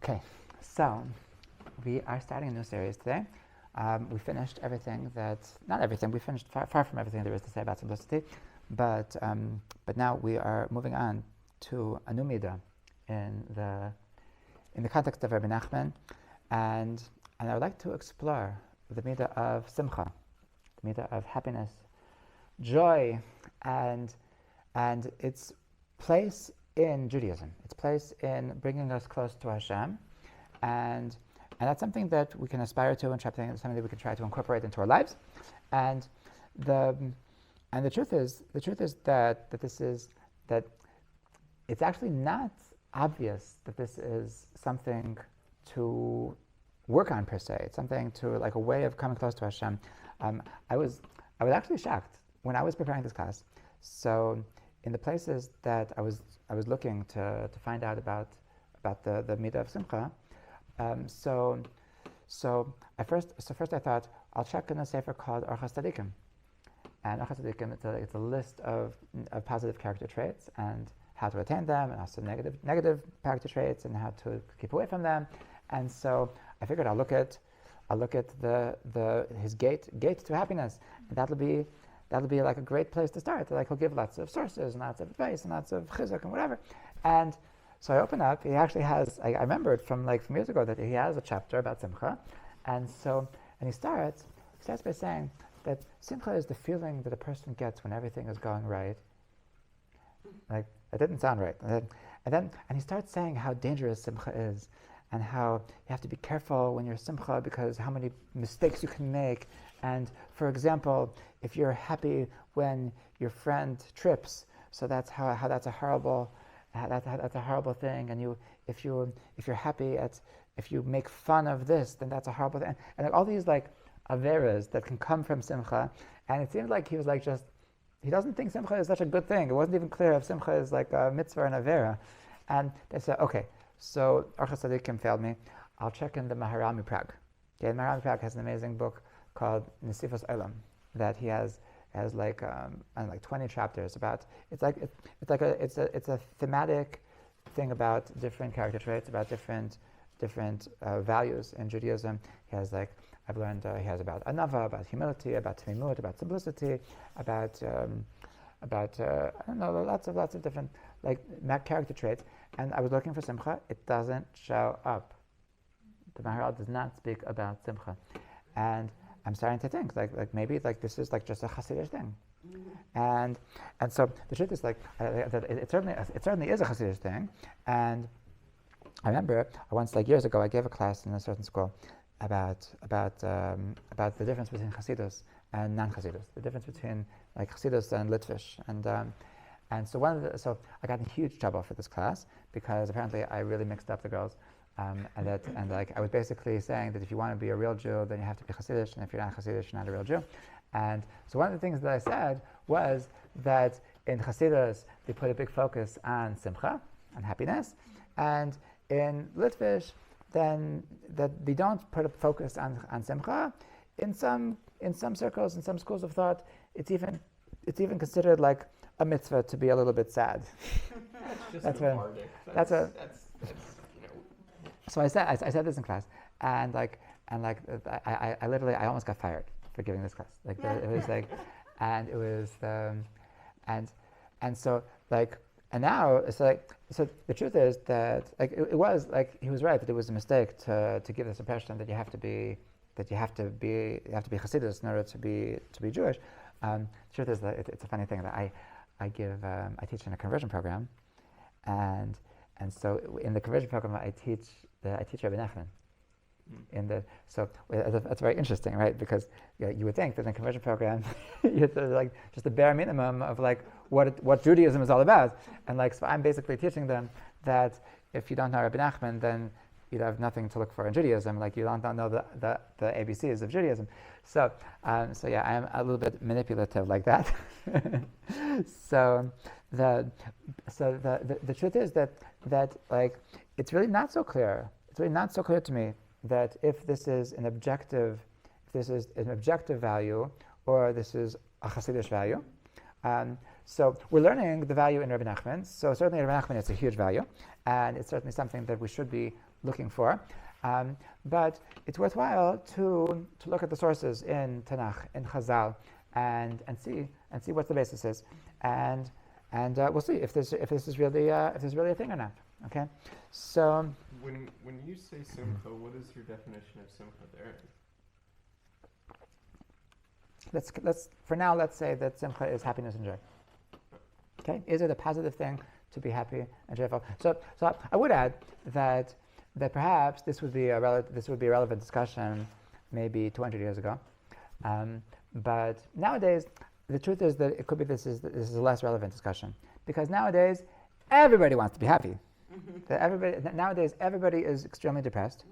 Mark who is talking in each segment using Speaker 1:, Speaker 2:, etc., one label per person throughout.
Speaker 1: Okay, so we are starting a new series today. We finished everything not everything, we finished far from everything there is to say about simplicity, but now we are moving on to a new midah in the context of Rabbi Nachman, and I would like to explore the midah of simcha, the midah of happiness, joy, and its place in Judaism, its place in bringing us close to Hashem, and that's something that we can aspire to, and something that we can try to incorporate into our lives. And the truth is that it's actually not obvious that this is something to work on per se. It's something to, like, a way of coming close to Hashem. I was actually shocked when I was preparing this class. So in the places that I was looking to find out about the midah of simcha, first I thought I'll check in a sefer called Orchos Tzadikim, and Orchos Tzadikim it's a list of positive character traits and how to attain them, and also negative character traits and how to keep away from them. And so I figured I'll look at his gate to happiness, and that'll be like a great place to start. Like, he'll give lots of sources and lots of advice and lots of chizuk and whatever. And so I open up. He actually has. I remembered from years ago that he has a chapter about simcha, and he starts by saying that simcha is the feeling that a person gets when everything is going right. Like, that didn't sound right. And he starts saying how dangerous simcha is, and how you have to be careful when you're simcha because how many mistakes you can make. And for example, if you're happy when your friend trips, so that's how that's a horrible thing. And if you're happy if you make fun of this, then that's a horrible thing. And all these averas that can come from simcha. And it seems like he was he doesn't think simcha is such a good thing. It wasn't even clear if simcha is like a mitzvah and avera. And they said, okay, so Orchos Tzadikim failed me. I'll check in the Maharal MiPrague. Okay, Maharal MiPrague has an amazing book called Nesifos Olam that he has 20 chapters about. It's a thematic thing about different character traits, about different values in Judaism. He has I've learned he has about anava, about humility, about tamimut, about simplicity, about lots of different character traits. And I was looking for simcha. It doesn't show up. The Maharal does not speak about simcha, and I'm starting to think maybe this is just a Hasidic thing, and so the truth is it certainly is a Hasidic thing. And I remember once years ago I gave a class in a certain school about the difference between Hasidus and non-Hasidus, the difference between Hasidus and Litvish, and so I got in huge trouble for this class because apparently I really mixed up the girls. I was basically saying that if you want to be a real Jew, then you have to be Hasidic, and if you're not Hasidic, you're not a real Jew. And so one of the things that I said was that in Hasidus they put a big focus on simcha, on happiness, and in Litvish then that they don't put a focus on simcha. In some circles, in some schools of thought, it's even considered like a mitzvah to be a little bit sad. So I said this in class, and I literally almost got fired for giving this class. It was and now so the truth is that it was he was right that it was a mistake to give this impression that you have to be Hasidus in order to be Jewish. The truth is that it's a funny thing that I teach in a conversion program, and so in the conversion program I teach Rabbi Nachman. That's very interesting, right? Because you would think that in a conversion program, you have to just the bare minimum of what Judaism is all about, and so I'm basically teaching them that if you don't know Rabbi Nachman, then you have nothing to look for in Judaism. You don't know the ABCs of Judaism. So I am a little bit manipulative like that. So the truth is that it's really not so clear. It's really not so clear to me that if this is an objective value or this is a Hasidic value. So we're learning the value in Rabbi Nachman. So certainly in Rabbi Nachman it's a huge value, and it's certainly something that we should be looking for. But it's worthwhile to look at the sources in Tanakh, in Chazal, and see what the basis is, and we'll see if this is really a thing or not. Okay, so
Speaker 2: when you say simcha, what is your definition of simcha there?
Speaker 1: let's for now let's say that simcha is happiness and joy. Okay, is it a positive thing to be happy and joyful? So I would add that perhaps this would be a relevant discussion maybe 200 years ago, but nowadays the truth is that it could be this is a less relevant discussion, because nowadays everybody wants to be happy. Nowadays everybody is extremely depressed,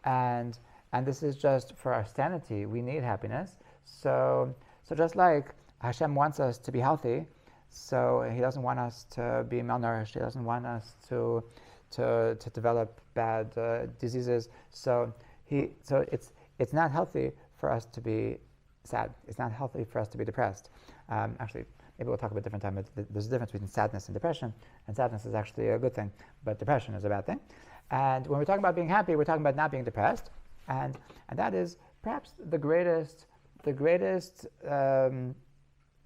Speaker 1: and this is just for our sanity. We need happiness. So just like Hashem wants us to be healthy, so He doesn't want us to be malnourished. He doesn't want us to develop bad diseases. So it's not healthy for us to be sad. It's not healthy for us to be depressed. Actually, maybe we'll talk about a different time, but there's a difference between sadness and depression, and sadness is actually a good thing, but depression is a bad thing. And when we're talking about being happy, we're talking about not being depressed, and that is perhaps the greatest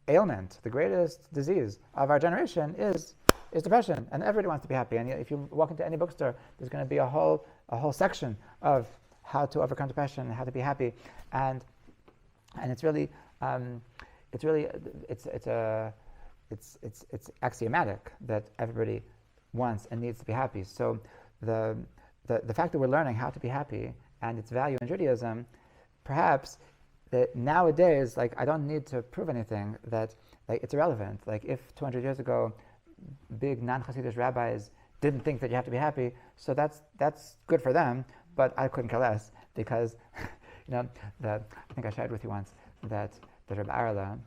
Speaker 1: ailment, the greatest disease of our generation is depression, and everybody wants to be happy. And if you walk into any bookstore, there's going to be a whole section of how to overcome depression and how to be happy, and it's axiomatic that everybody wants and needs to be happy. So the fact that we're learning how to be happy and its value in Judaism, perhaps that nowadays, like, I don't need to prove anything, that like it's irrelevant. Like if 200 years ago big non-Hasidic rabbis didn't think that you have to be happy, so that's good for them, but I couldn't care less, because I think I shared with you once that the Rabbi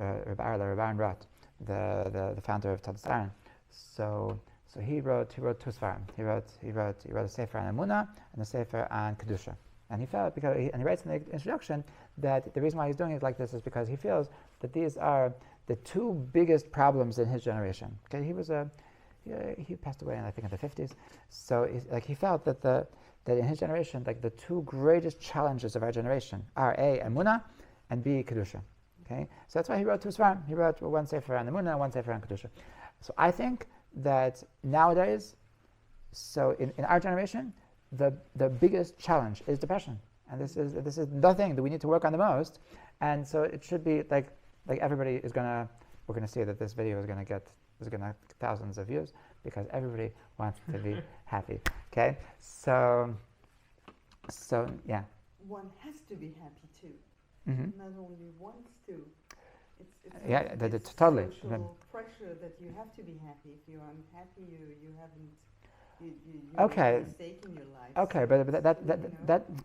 Speaker 1: Aaron Roth, the founder of Todas Aaron, so he wrote two Sfarim. He wrote a sefer on Emunah and a sefer on Kedusha. And he felt, and he writes in the introduction that the reason why he's doing it like this is because he feels that these are the two biggest problems in his generation. Okay, he passed away, I think, in the 50s. So he felt that in his generation, like the two greatest challenges of our generation are A, Emunah, and B, Kedusha. Okay, so that's why he wrote two Sfarim. He wrote one sefer on Emunah and one sefer on Kedusha. So I think that nowadays, so in our generation, the biggest challenge is depression, and this is the thing that we need to work on the most. And so it should be like everybody we're gonna see that this video is gonna get thousands of views, because everybody wants to be happy. Okay, so yeah.
Speaker 3: One has to be happy too.
Speaker 1: Mm-hmm.
Speaker 3: Not only wants to. It's
Speaker 1: Yeah,
Speaker 3: this
Speaker 1: totally.
Speaker 3: social pressure that you have to be happy. If you're unhappy, you haven't. You
Speaker 1: Okay.
Speaker 3: made a mistake in your life.
Speaker 1: Okay,
Speaker 3: so
Speaker 1: but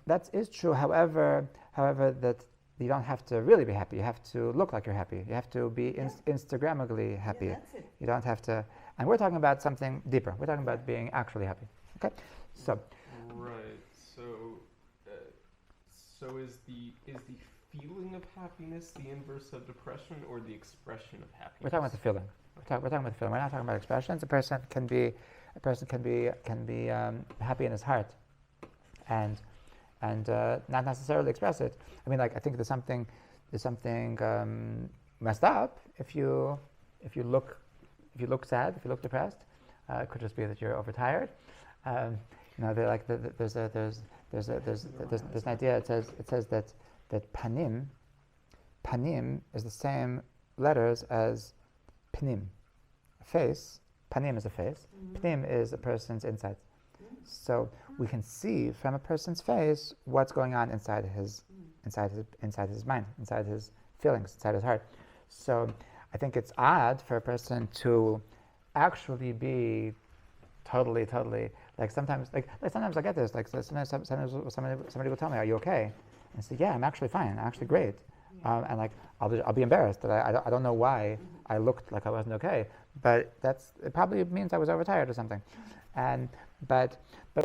Speaker 1: that is true. However, that you don't have to really be happy. You have to look like you're happy. You have to be Instagrammably happy.
Speaker 3: Yeah, that's it.
Speaker 1: You don't have to. And we're talking about something deeper. We're talking about being actually happy. Okay, so.
Speaker 2: Right. So is the feeling of happiness the inverse of depression, or the expression of happiness?
Speaker 1: We're talking about the feeling. We're talking about the feeling. We're not talking about expressions. A person can be happy in his heart, and not necessarily express it. I mean, like, I think there's something messed up if you look sad, if you look depressed. It could just be that you're overtired. There's an idea. It says that panim is the same letters as pnim, face. Panim is a face.
Speaker 3: Mm-hmm.
Speaker 1: Pnim is a person's insides. So we can see from a person's face what's going on inside his mind, inside his feelings, inside his heart. So I think it's odd for a person to actually be totally like sometimes I get this, like sometimes somebody will tell me, "Are you okay?" And I say, "Yeah, I'm actually fine. I'm actually great." And like I'll be embarrassed that I don't know why I looked like I wasn't okay, but it probably means I was overtired or something. But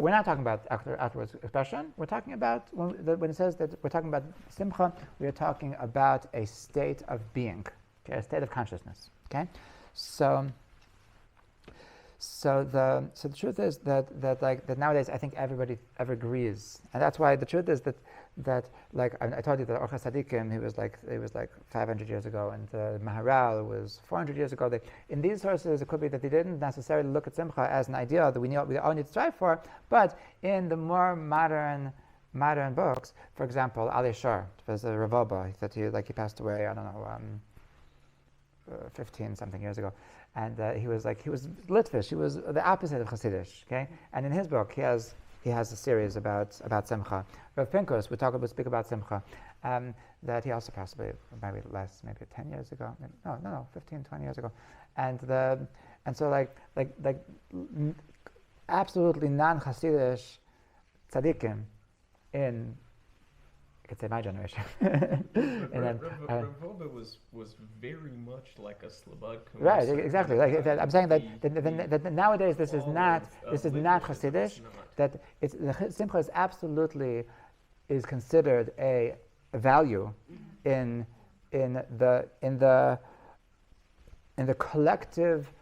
Speaker 1: we're not talking about afterwards expression. We're talking about when it says that we're talking about simcha, we are talking about a state of being, okay, a state of consciousness. Okay, so the truth is that nowadays I think everybody agrees, and that's why the truth is that like I told you that Orchos Tzadikim, he was like 500 years ago, and Maharal was 400 years ago. In these sources, it could be that they didn't necessarily look at Simcha as an ideal that we all need to strive for, but in the more modern books, for example, Ali Shar was a Ravoba that he passed away, I don't know, 15 something years ago, and he was Litvish. He was the opposite of Hasidish. Okay, and in his book he has a series about Simcha. Rav Pinkus would speak about Simcha, that he also passed away maybe 10 years ago. No, 15, 20 years ago, and so absolutely non-Hasidish tzaddikim in, I could say, my generation.
Speaker 2: Ravoba was very much like a Slobod Kamusa.
Speaker 1: Right, exactly. I'm saying that nowadays this is not Hasidish. That the Simcha is absolutely considered a value in the collective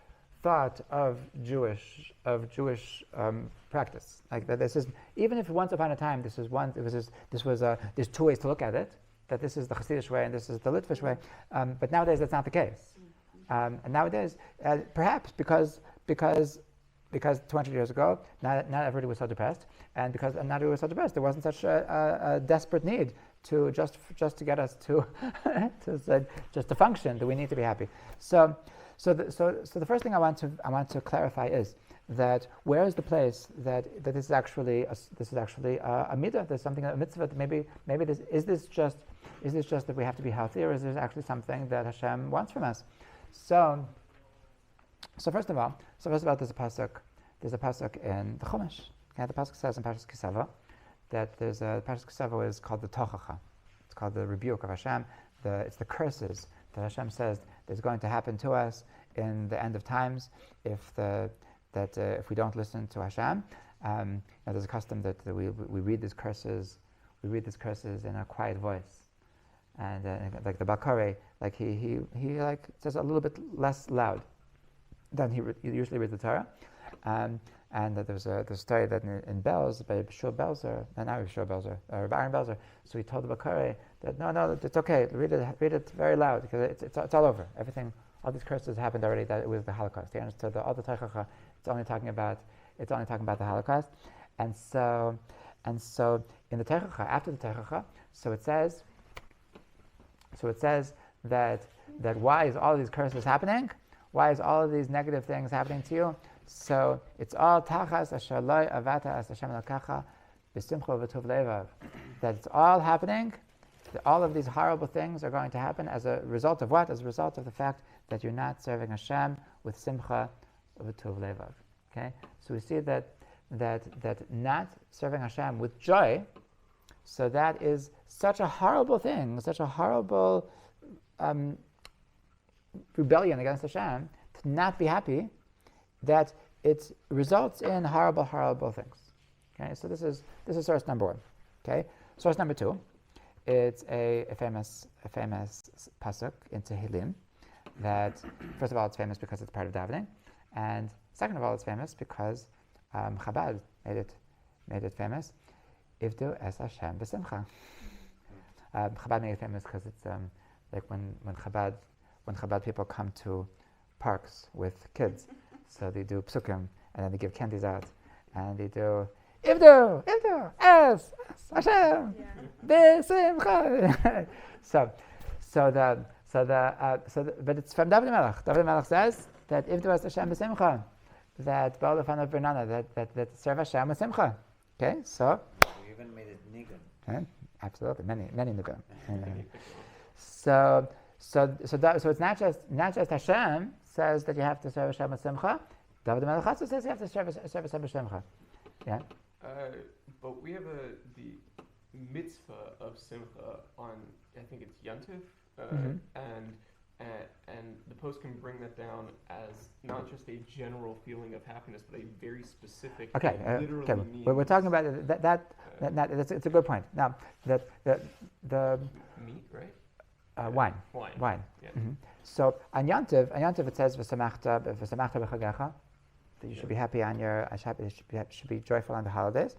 Speaker 1: thought of Jewish practice. Like that, this is, even if once upon a time there's two ways to look at it. That this is the Hasidish way and this is the Litvish way, but nowadays that's not the case. And nowadays, perhaps because 200 years ago, not everybody was so depressed, and because not everybody was so depressed, there wasn't such a desperate need to just to get us to just to function, that we need to be happy. So the first thing I want to clarify is that where is the place that this is actually a midah? There's something, a mitzvah. That maybe is this just that we have to be healthy, or is there actually something that Hashem wants from us? So first of all, there's a pasuk. There's a pasuk in the Chumash. Okay, the pasuk says in Parshas Kisava that Parshas Kisava is called the Tochacha. It's called the rebuke of Hashem. It's the curses that Hashem says is going to happen to us in the end of times if we don't listen to Hashem. There's a custom that we read these curses. We read these curses in a quiet voice, and like the Balkare, like he says a little bit less loud than he usually reads the Torah. And there's a story that in Belz by Shul Belzer, not Shul Belzer, Rabbi Aaron Belzer. So he told the Balkare that no, it's okay. Read it very loud because it's all over. Everything, all these curses happened already. That it was the Holocaust. He understood that all the Teichacha, it's only talking about the Holocaust. And so in the Teichacha, after the Teichacha, so it says that why is all these curses happening? Why is all of these negative things happening to you? So it's all tachas asher lo avata as Hashem elkacha b'simcha v'tov levav. That it's all happening. All of these horrible things are going to happen as a result of what? As a result of the fact that you're not serving Hashem with simcha v'tov levav. Okay, so we see that not serving Hashem with joy. So that is such a horrible thing, such a horrible rebellion against Hashem, to not be happy, that it results in horrible, horrible things. Okay, so this is source number one. Okay, source number two, it's a famous pasuk in Tehillim. That first of all, it's famous because it's part of davening, and second of all, it's famous because Chabad made it famous. Ivdu es Hashem b'simcha. Chabad made it famous because it's like when Chabad people come to parks with kids, so they do psukim, and then they give candies out, and they do Ivdu es Hashem b'simcha. But it's from David Melech. David Melech says that Ivdu es Hashem b'simcha, that Baal Lefanav Bernana, that serve Hashem with simcha. Okay, so
Speaker 4: we even made it nigun.
Speaker 1: Absolutely, many nigun. So it's not just Hashem says that you have to serve Hashem with simcha. David Melech also says you have to serve Hashem with simcha. Yeah.
Speaker 2: But we have the mitzvah of simcha on, I think it's Yontif, and the post can bring that down as not just a general feeling of happiness, but a very specific.
Speaker 1: Okay.
Speaker 2: Means,
Speaker 1: we're talking about that's a good point. Now the
Speaker 2: meat, right?
Speaker 1: Wine.
Speaker 2: Wine. Yeah.
Speaker 1: Mhm. So on Yantiv it says v'samachta b'chagecha, that you should be happy on your should be joyful on the holidays,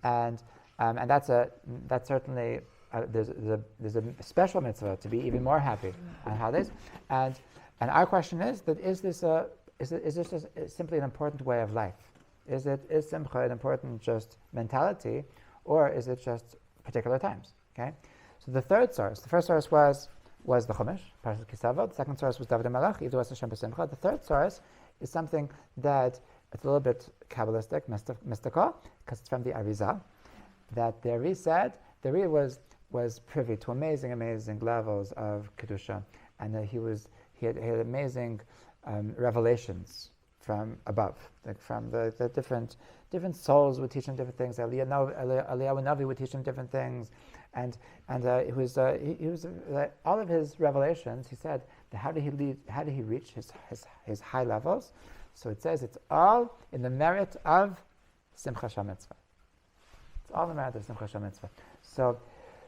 Speaker 1: and that's certainly there's a special mitzvah to be even more happy on holidays, and our question is that is this just simply an important way of life? Is simcha an important just mentality, or is it just particular times? Okay, so the first source was the Chumash, Parashat Kisava. The second source was David HaMelech, Yidu Es Hashem B'Simcha. The third source is something that it's a little bit Kabbalistic, mystical, because it's from the Arizal. That the Ari said, the Ari was privy to amazing levels of Kedusha, and that he had amazing revelations from above, like from the different souls would teach him different things. Eliyahu Navi would teach him different things, and he was all of his revelations. He said, how did he reach his high levels? So it says it's all in the merit of Simcha Shamitzvah. It's all in the merit of Simcha Shamitzvah.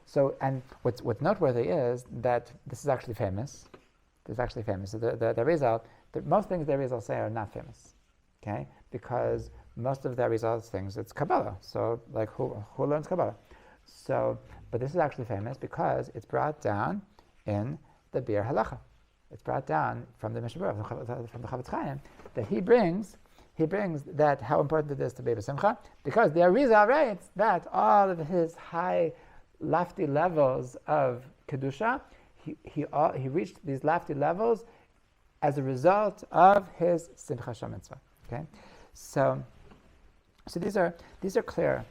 Speaker 1: So and what's noteworthy is that this is actually famous. This is actually famous. So the result. Most things the Arizal say are not famous, okay? Because most of the Arizal's things, it's Kabbalah. So, like, who learns Kabbalah? So, but this is actually famous because it's brought down in the Bir Halacha. It's brought down from the Mishnah Berurah, from the Chavetz Chaim, that he brings that how important it is to be b'simcha, because the Arizal writes that all of his high, lofty levels of kedusha, he reached these lofty levels as a result of his Simcha Shamitzvah. Okay, so these are clear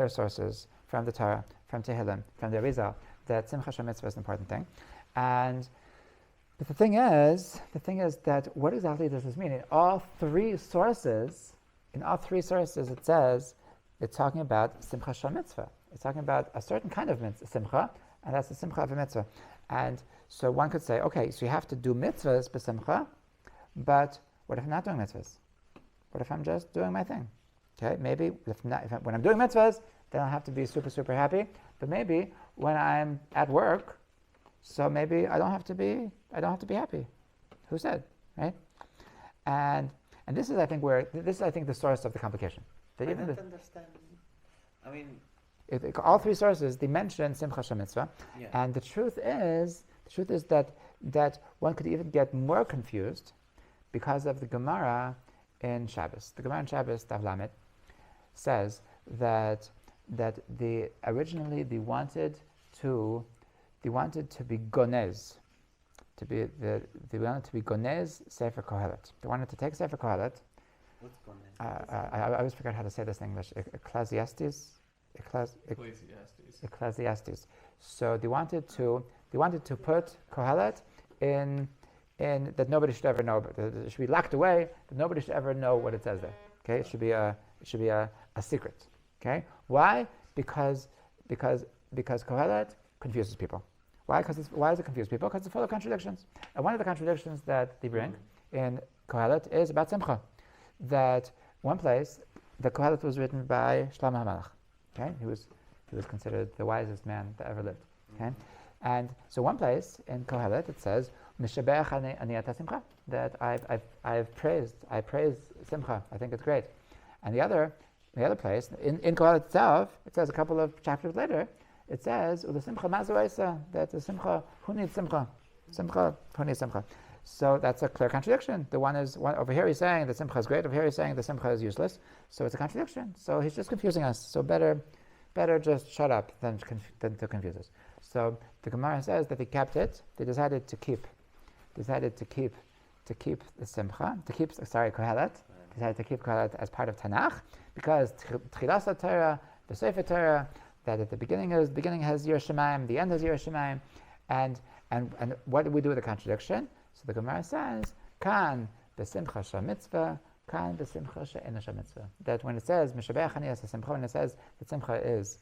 Speaker 1: sources from the Torah, from Tehillim, from the Arizal, that Simcha Shamitzvah is an important thing. But the thing is that what exactly does this mean? In all three sources, it says it's talking about Simcha Shamitzvah. It's talking about a certain kind of simcha, and that's the simcha of a mitzvah. And so one could say, okay, so you have to do mitzvahs b'simcha, but what if I'm not doing mitzvahs? What if I'm just doing my thing? Okay, maybe when I'm doing mitzvahs, then I'll have to be super, super happy. But maybe when I'm at work, so maybe I don't have to be happy. Who said, right? And this is I think the source of the complication.
Speaker 4: I don't understand. I mean,
Speaker 1: all three sources, they mention Simcha Shamitzvah,
Speaker 4: yeah.
Speaker 1: And the truth is that one could even get more confused because of the Gemara in Shabbos. The Gemara in Shabbos, Daf Lamed, says that originally they wanted to be gonez, they wanted to be gonez Sefer Kohelet. They wanted to take Sefer Kohelet.
Speaker 4: What's gonez?
Speaker 1: I always forget how to say this in English. Ecclesiastes. So they wanted to put Kohelet in that nobody should ever know, but it should be locked away, that nobody should ever know what it says there. Okay, it should be a secret. Okay, why? Because Kohelet confuses people. Why does it confuse people? Because it's full of contradictions. And one of the contradictions that they bring in Kohelet is about Simcha. That one place, the Kohelet was written by Shlomo HaMelech. Okay, he was considered the wisest man that ever lived. Okay, and so one place in Kohelet it says Mishabeach ani ata simcha, that I praise Simcha. I think it's great. And the other place in Kohelet itself, it says a couple of chapters later, it says Ula Simcha Mazu Eisa, that the Simcha who needs Simcha, Simcha who needs Simcha. So that's a clear contradiction. The one over here he's saying that Simcha is great, over here he's saying that Simcha is useless. So it's a contradiction. So he's just confusing us. So better just shut up than to confuse us. So the Gemara says that they kept it. They decided to keep the Simcha, Kohelet. Decided to keep Kohelet as part of Tanakh, because Tchilas Torah, the Sefer Torah, that at the beginning has Yir Shemaim, the end has Yir Shemaim, and what do we do with the contradiction? So the Gemara says, Kan b'simcha shamitzvah, kan b'simcha she'ena shamitzvah. That when it says Mishabeach ani asa simcha, when it says that simcha is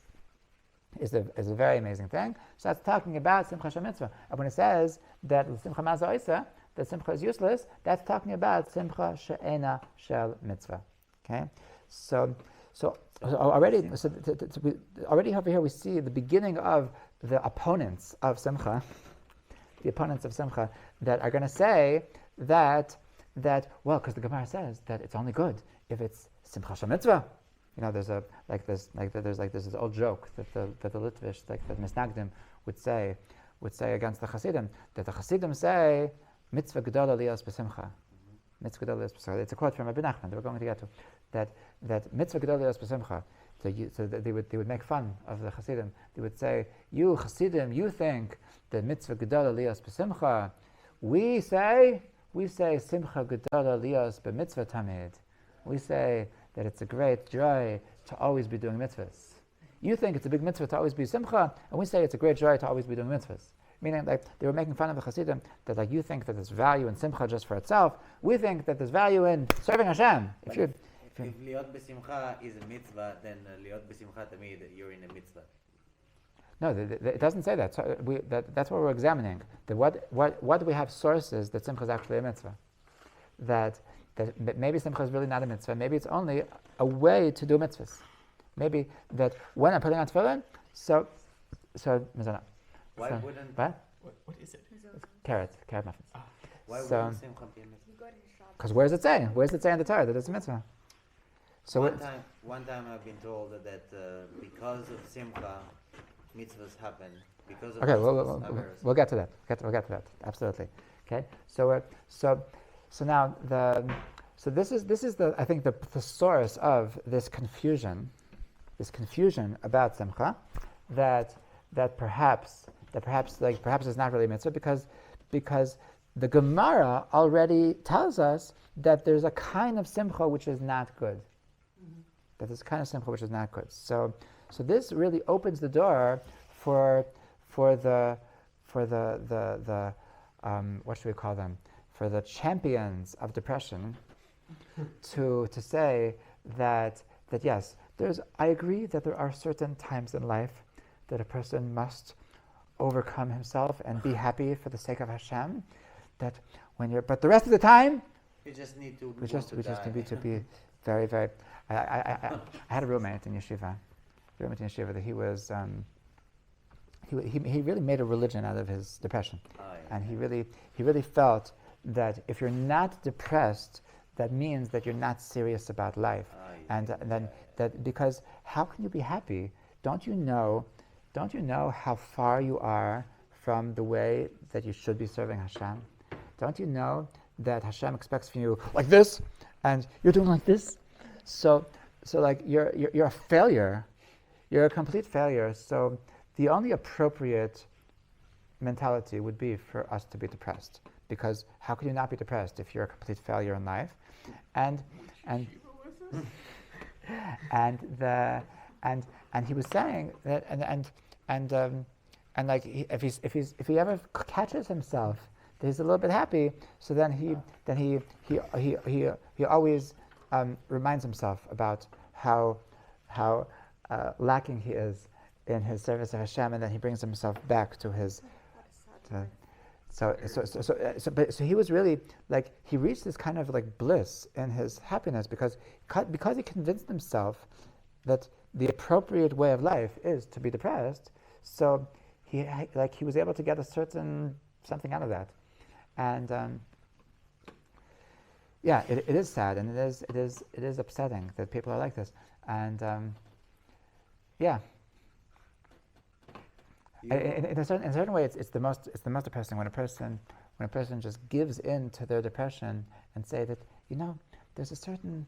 Speaker 1: a very amazing thing, so that's talking about simcha shamitzvah. And when it says that simcha maza oisa, that simcha is useless, that's talking about simcha she'ena shel mitzvah. Okay, so already over here we see the beginning of the opponents of simcha. the opponents of simcha that are going to say that well, because the Gemara says that it's only good if it's simcha shel mitzvah. There's this old joke that the Litvish, like the Misnagdim, would say against the Hasidim, that the Hasidim say mitzvah gedola liyos b'simcha. Mitzvah gedola liyos b'simcha. It's a quote from Rabbi Nachman that we're going to get to. That mitzvah gedola liyos b'simcha. So they would make fun of the Hasidim. They would say, "You Hasidim, you think that mitzvah gedola liyos b'simcha. We say simcha gedola liyos b'mitzvah tamid. We say that it's a great joy to always be doing mitzvahs. You think it's a big mitzvah to always be simcha, and we say it's a great joy to always be doing mitzvahs." Meaning, like, they were making fun of the Hasidim, that like you think that there's value in simcha just for itself. We think that there's value in serving Hashem. If
Speaker 4: liot b'simcha is a mitzvah, then liot b'simcha tamid, you're in a mitzvah.
Speaker 1: No, it doesn't say that. So that's what we're examining. What do we have sources that simcha is actually a mitzvah? That maybe simcha is really not a mitzvah. Maybe it's only a way to do mitzvahs. Maybe that when I'm putting on tefillin, so Mizana.
Speaker 4: Why wouldn't?
Speaker 2: What is it?
Speaker 1: It's carrot muffins.
Speaker 4: Why wouldn't simcha be a mitzvah?
Speaker 1: Because where does it say? Where does it say in the Torah that it's a mitzvah? So
Speaker 4: one time I've been told that because of simcha, mitzvahs happen. Because of
Speaker 1: okay,
Speaker 4: mitzvahs,
Speaker 1: we'll get to that. We'll get to that. Absolutely. Okay. So now this is the I think the source of this confusion about simcha, that perhaps it's not really a mitzvah because the Gemara already tells us that there's a kind of simcha which is not good. That there's a kind of simcha which is not good. So this really opens the door for the what should we call them? For the champions of depression to say that yes, I agree that there are certain times in life that a person must overcome himself and be happy for the sake of Hashem. But the rest of the time,
Speaker 4: you just need to.
Speaker 1: We just need to be very, very. I had a roommate in yeshiva. That he was. He really made a religion out of his depression, and he really felt that if you're not depressed, that means that you're not serious about life, and then that because how can you be happy? Don't you know how far you are from the way that you should be serving Hashem? Don't you know that Hashem expects from you like this, and you're doing like this? So like you're a failure. You're a complete failure. So the only appropriate mentality would be for us to be depressed, because how could you not be depressed if you're a complete failure in life? And he was saying that and like if he ever catches himself that he's a little bit happy, so then he always reminds himself about how lacking he is in his service of Hashem, and then he brings himself back to his. So he was really like, he reached this kind of like bliss in his happiness because he convinced himself that the appropriate way of life is to be depressed. So he was able to get a certain something out of that, and it is sad, and it is upsetting that people are like this, and in a certain way, it's the most depressing when a person just gives in to their depression and say that there's a certain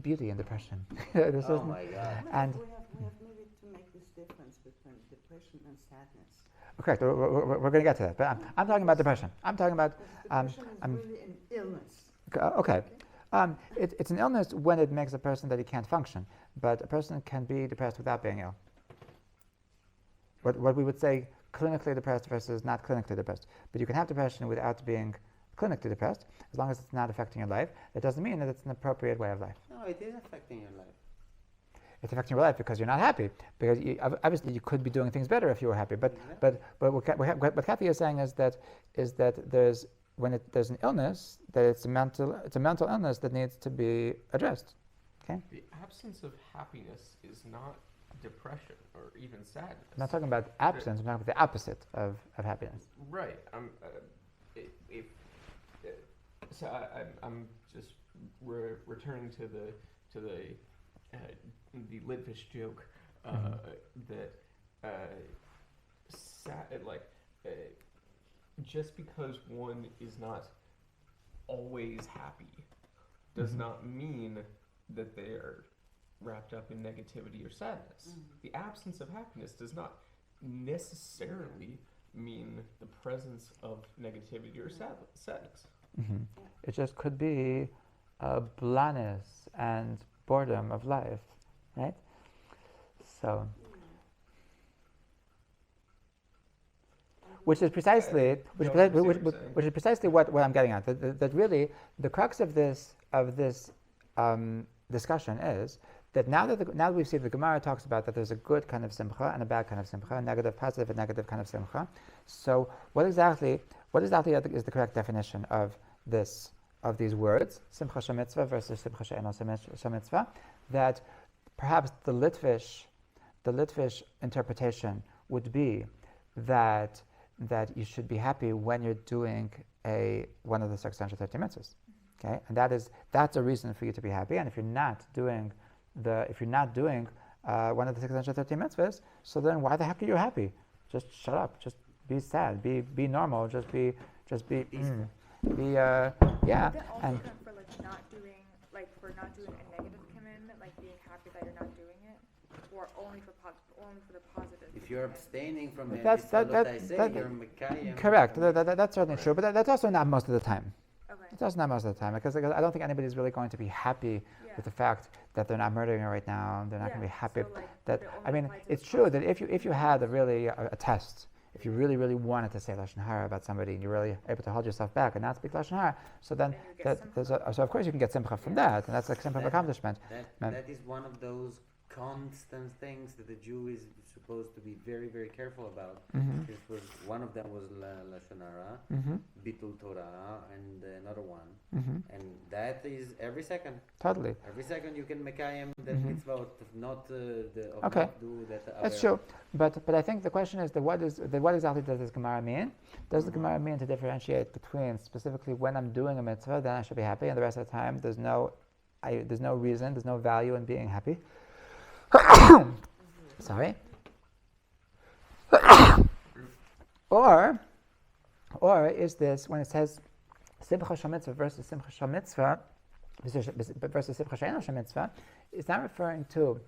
Speaker 1: beauty in depression.
Speaker 4: Oh my God!
Speaker 1: And
Speaker 3: we have maybe to make this difference between depression and sadness.
Speaker 1: Correct. We're going to get to that, but I'm talking about depression. I'm talking about
Speaker 3: Depression is really an illness.
Speaker 1: Okay. It's an illness when it makes a person that he can't function, but a person can be depressed without being ill. What we would say clinically depressed versus not clinically depressed. But you can have depression without being clinically depressed, as long as it's not affecting your life. That doesn't mean that it's an appropriate way of life.
Speaker 4: No, it is affecting your life.
Speaker 1: It's affecting your life because you're not happy. Because obviously you could be doing things better if you were happy. But what Kathy is saying is that there's an illness, that it's a mental illness that needs to be addressed. Okay.
Speaker 2: The absence of happiness is not depression or even sadness.
Speaker 1: I'm not talking about absence. I'm talking about the opposite of happiness.
Speaker 2: Right. If so, I'm just returning to the Lidfish joke that just because one is not always happy does not mean that they are wrapped up in negativity or sadness. The absence of happiness does not necessarily mean the presence of negativity or sadness.
Speaker 1: It just could be blandness and boredom of life, right? So, which is precisely what I'm getting at. That really the crux of this discussion is that now that we see the Gemara talks about that there's a good kind of simcha and a bad kind of simcha, a negative, positive, and negative kind of simcha. So what exactly is the correct definition of these words, simcha shemitzvah versus simcha she'eno shemitzvah? That perhaps the Litvish interpretation would be that you should be happy when you're doing one of the 613 mitzvahs, okay, and that's a reason for you to be happy. And if you're not doing one of the 613 mitzvahs, so then why the heck are you happy? Just shut up. Just be sad. Be normal. Just be
Speaker 4: Peaceful.
Speaker 1: yeah.
Speaker 5: Is it also
Speaker 1: And
Speaker 5: good for not doing a negative commandment, like being happy that you're not doing it, or only for the positive?
Speaker 4: If you're abstaining from it,
Speaker 1: That's- that-
Speaker 4: you're Mekayim.
Speaker 1: correct. That's certainly true, but that's also not most of the time.
Speaker 5: Okay.
Speaker 1: It's also not most of the time because I don't think anybody's really going to be happy
Speaker 5: Yeah.
Speaker 1: with the fact that they're not murdering her right now. They're not going to be happy
Speaker 5: So, like,
Speaker 1: that.
Speaker 5: it only
Speaker 1: I mean,
Speaker 5: applies to
Speaker 1: it's
Speaker 5: the
Speaker 1: true that
Speaker 5: positive.
Speaker 1: if you had a test, if you really wanted to say lashon hara about somebody and you're really able to hold yourself back and not speak lashon hara, so then
Speaker 5: Then you get
Speaker 1: so of course you can get simcha from that, and that's like simcha of
Speaker 4: That-
Speaker 1: accomplishment.
Speaker 4: That is one of those constant things that the Jew is supposed to be very, very careful about.
Speaker 1: Mhm.
Speaker 4: This was one of them was lashon hara,
Speaker 1: Mhm.
Speaker 4: bitul Torah, and another one,
Speaker 1: Mhm.
Speaker 4: and that is every second.
Speaker 1: Totally.
Speaker 4: Every second you can mekayim that
Speaker 1: Mhm.
Speaker 4: mitzvah of not
Speaker 1: Okay.
Speaker 4: not do that.
Speaker 1: That's
Speaker 4: other.
Speaker 1: true, but I think the question is what exactly does this Gemara mean? Does the Gemara mean to differentiate between specifically when I'm doing a mitzvah, then I should be happy, and the rest of the time there's no reason, there's no value in being happy? Sorry. or is this when it says simcha shemitzvah versus simcha shemitzvah versus simcha she'eno shemitzvah? It's not referring to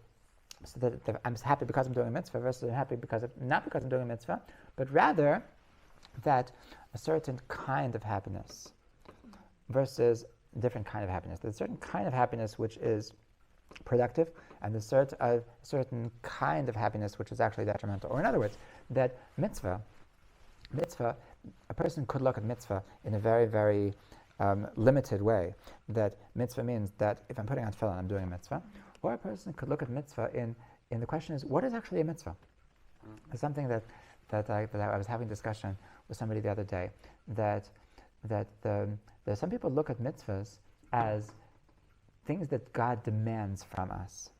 Speaker 1: so that I'm happy because I'm doing a mitzvah versus I'm happy not because I'm doing a mitzvah, but rather that a certain kind of happiness versus a different kind of happiness. There's a certain kind of happiness which is productive, and there's a certain kind of happiness which is actually detrimental. Or in other words, that mitzvah, a person could look at mitzvah in a very, very limited way. That mitzvah means that if I'm putting on tefillin, I'm doing a mitzvah. Or a person could look at mitzvah in the question is, what is actually a mitzvah? It's something that I was having discussion with somebody the other day, that some people look at mitzvahs as things that God demands from us,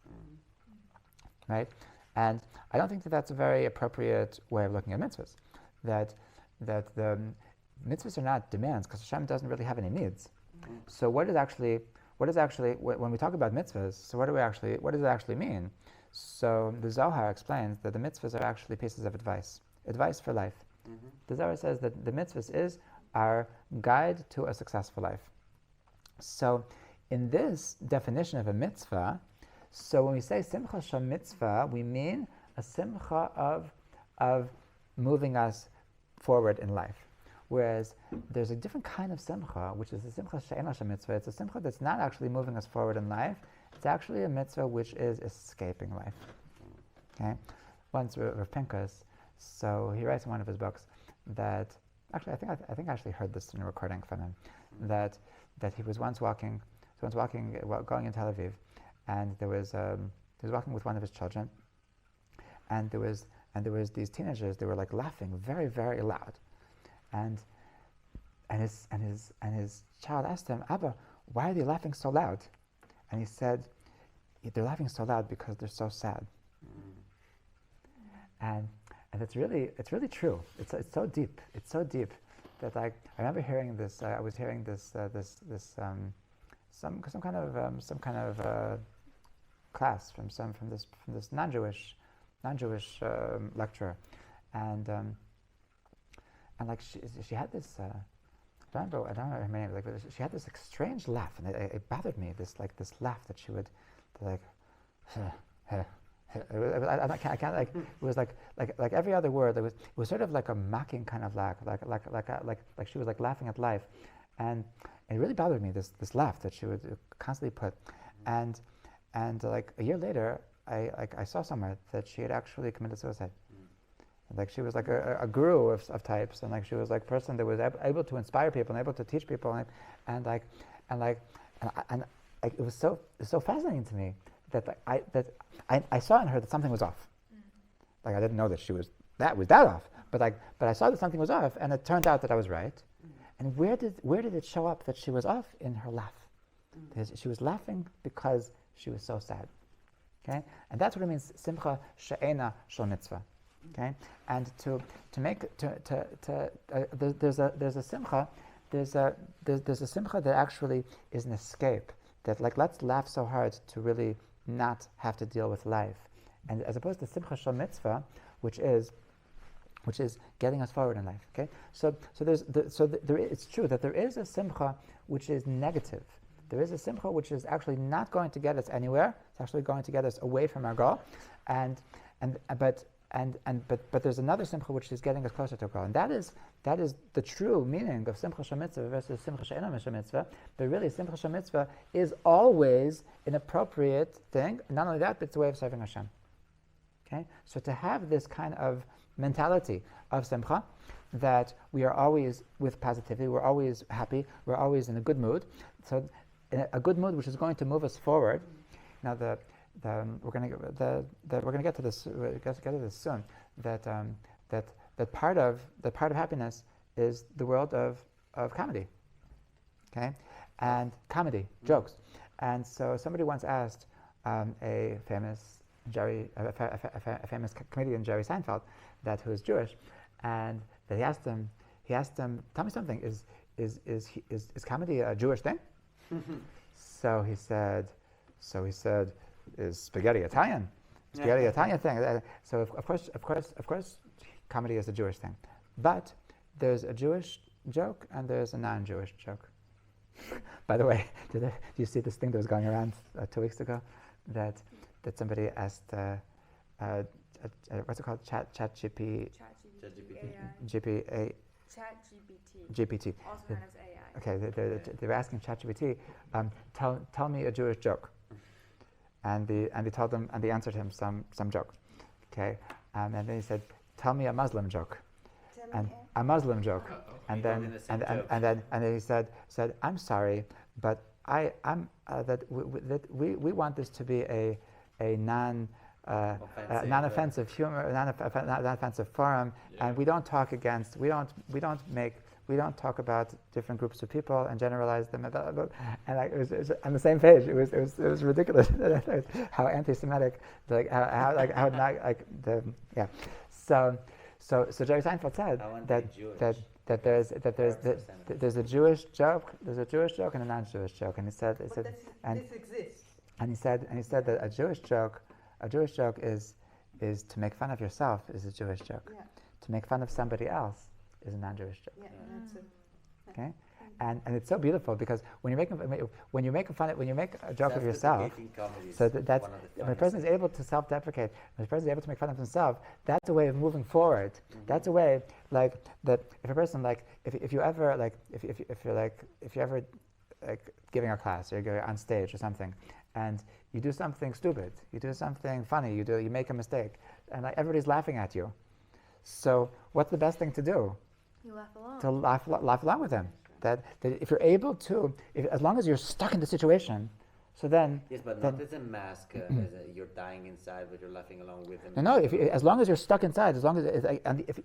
Speaker 1: right? And I don't think that that's a very appropriate way of looking at mitzvahs. That the mitzvahs are not demands because Hashem doesn't really have any needs. So what is actually when we talk about mitzvahs? So what does it actually mean? So the Zohar explains that the mitzvahs are actually pieces of advice for life. The Zohar says that the mitzvahs is our guide to a successful life. So in this definition of a mitzvah, so when we say simcha shel mitzvah, we mean a simcha of moving us forward in life. Whereas there's a different kind of simcha, which is the simcha she'eno shel mitzvah. It's a simcha that's not actually moving us forward in life. It's actually a mitzvah which is escaping life. Okay? Once Rav Pinkus, so he writes in one of his books that actually I think I actually heard this in a recording from him, that he was once walking going in Tel Aviv, and he was walking with one of his children, and there was these teenagers. They were like laughing very, very loud, and his child asked him, Abba, why are they laughing so loud? And he said, they're laughing so loud because they're so sad. and it's really true. It's so deep. It's so deep that like I remember hearing this. I was hearing this some kind of class from this non-Jewish lecturer, and like she had this. I don't remember her name. Like she had this like strange laugh, and it bothered me. This laugh that she would like. I can't like it was like every other word. It was sort of like a mocking kind of laugh, like she was like laughing at life, and it really bothered me. This laugh that she would constantly put, and like a year later, I saw somewhere that she had actually committed suicide. Like she was like a guru of types, and like she was like a person that was able to inspire people and able to teach people, and it was so fascinating to me that I saw in her that something was off. Like I didn't know that that was off, but I saw that something was off, and it turned out that I was right. And where did it show up that she was off? In her laugh. She was laughing because she was so sad. Okay, and that's what it means. Simcha she'ena shel mitzvah. Okay, and there's a simcha, there's a simcha that actually is an escape. That like let's laugh so hard to really not have to deal with life, and as opposed to simcha shel mitzvah, which is getting us forward in life. Okay, so it's true that there is a simcha which is negative. There is a simcha which is actually not going to get us anywhere. It's actually going to get us away from our goal, but there's another simcha which is getting us closer to our goal, and that is the true meaning of simcha shel mitzvah versus simcha she'ena shel mitzvah. But really, simcha shel mitzvah is always an appropriate thing. Not only that, but it's a way of serving Hashem. Okay, so to have this kind of mentality of simcha, that we are always with positivity, we're always happy, we're always in a good mood. So, in a good mood, which is going to move us forward. Now, we're going to get to this. Get to this soon. That part of happiness is the world of comedy. Okay, and comedy jokes. And so somebody once asked a famous comedian, Jerry Seinfeld, who is Jewish, and that he asked him, tell me something. Is comedy a Jewish thing? So he said, is spaghetti Italian? Spaghetti Italian thing. So of course, comedy is a Jewish thing. But there's a Jewish joke and there's a non-Jewish joke. By the way, do you see this thing that was going around 2 weeks ago? That somebody asked, what's it called? ChatGPT. GPT.
Speaker 5: Also known as AI.
Speaker 1: Okay, they were asking ChatGPT, tell me a Jewish joke, and they told them, and they answered him some joke, okay, and then he said, tell me a Muslim joke, and a Muslim joke, and then he said I'm sorry, but we want this to be a non-offensive humor, non-offensive forum, and we don't talk talk about different groups of people and generalize them. And it was on the same page. It was ridiculous how anti-Semitic, how not So Jerry Seinfeld said that there's a Jewish joke, and a non-Jewish joke, and he said,
Speaker 3: This exists.
Speaker 1: and he said that a Jewish joke is to make fun of yourself is a Jewish joke.
Speaker 3: Yeah.
Speaker 1: To make fun of somebody else is a non-Jewish joke.
Speaker 3: Yeah, that's it.
Speaker 1: Okay, and it's so beautiful because when you make a joke of yourself, so that's when a person is able to self-deprecate, when a person is able to make fun of himself, that's a way of moving forward. Mm-hmm. That's a way like that. If a person if you're ever giving a class or you're on stage or something, and you do something stupid, you do something funny, you make a mistake, and everybody's laughing at you. So what's the best thing to do?
Speaker 5: You laugh along.
Speaker 1: To laugh along with them. That if you're able to, as long as you're stuck in the situation, so then.
Speaker 4: Yes, but not as a mask, you're dying inside, but you're laughing along with them.
Speaker 1: No. As long as you're stuck inside, as long as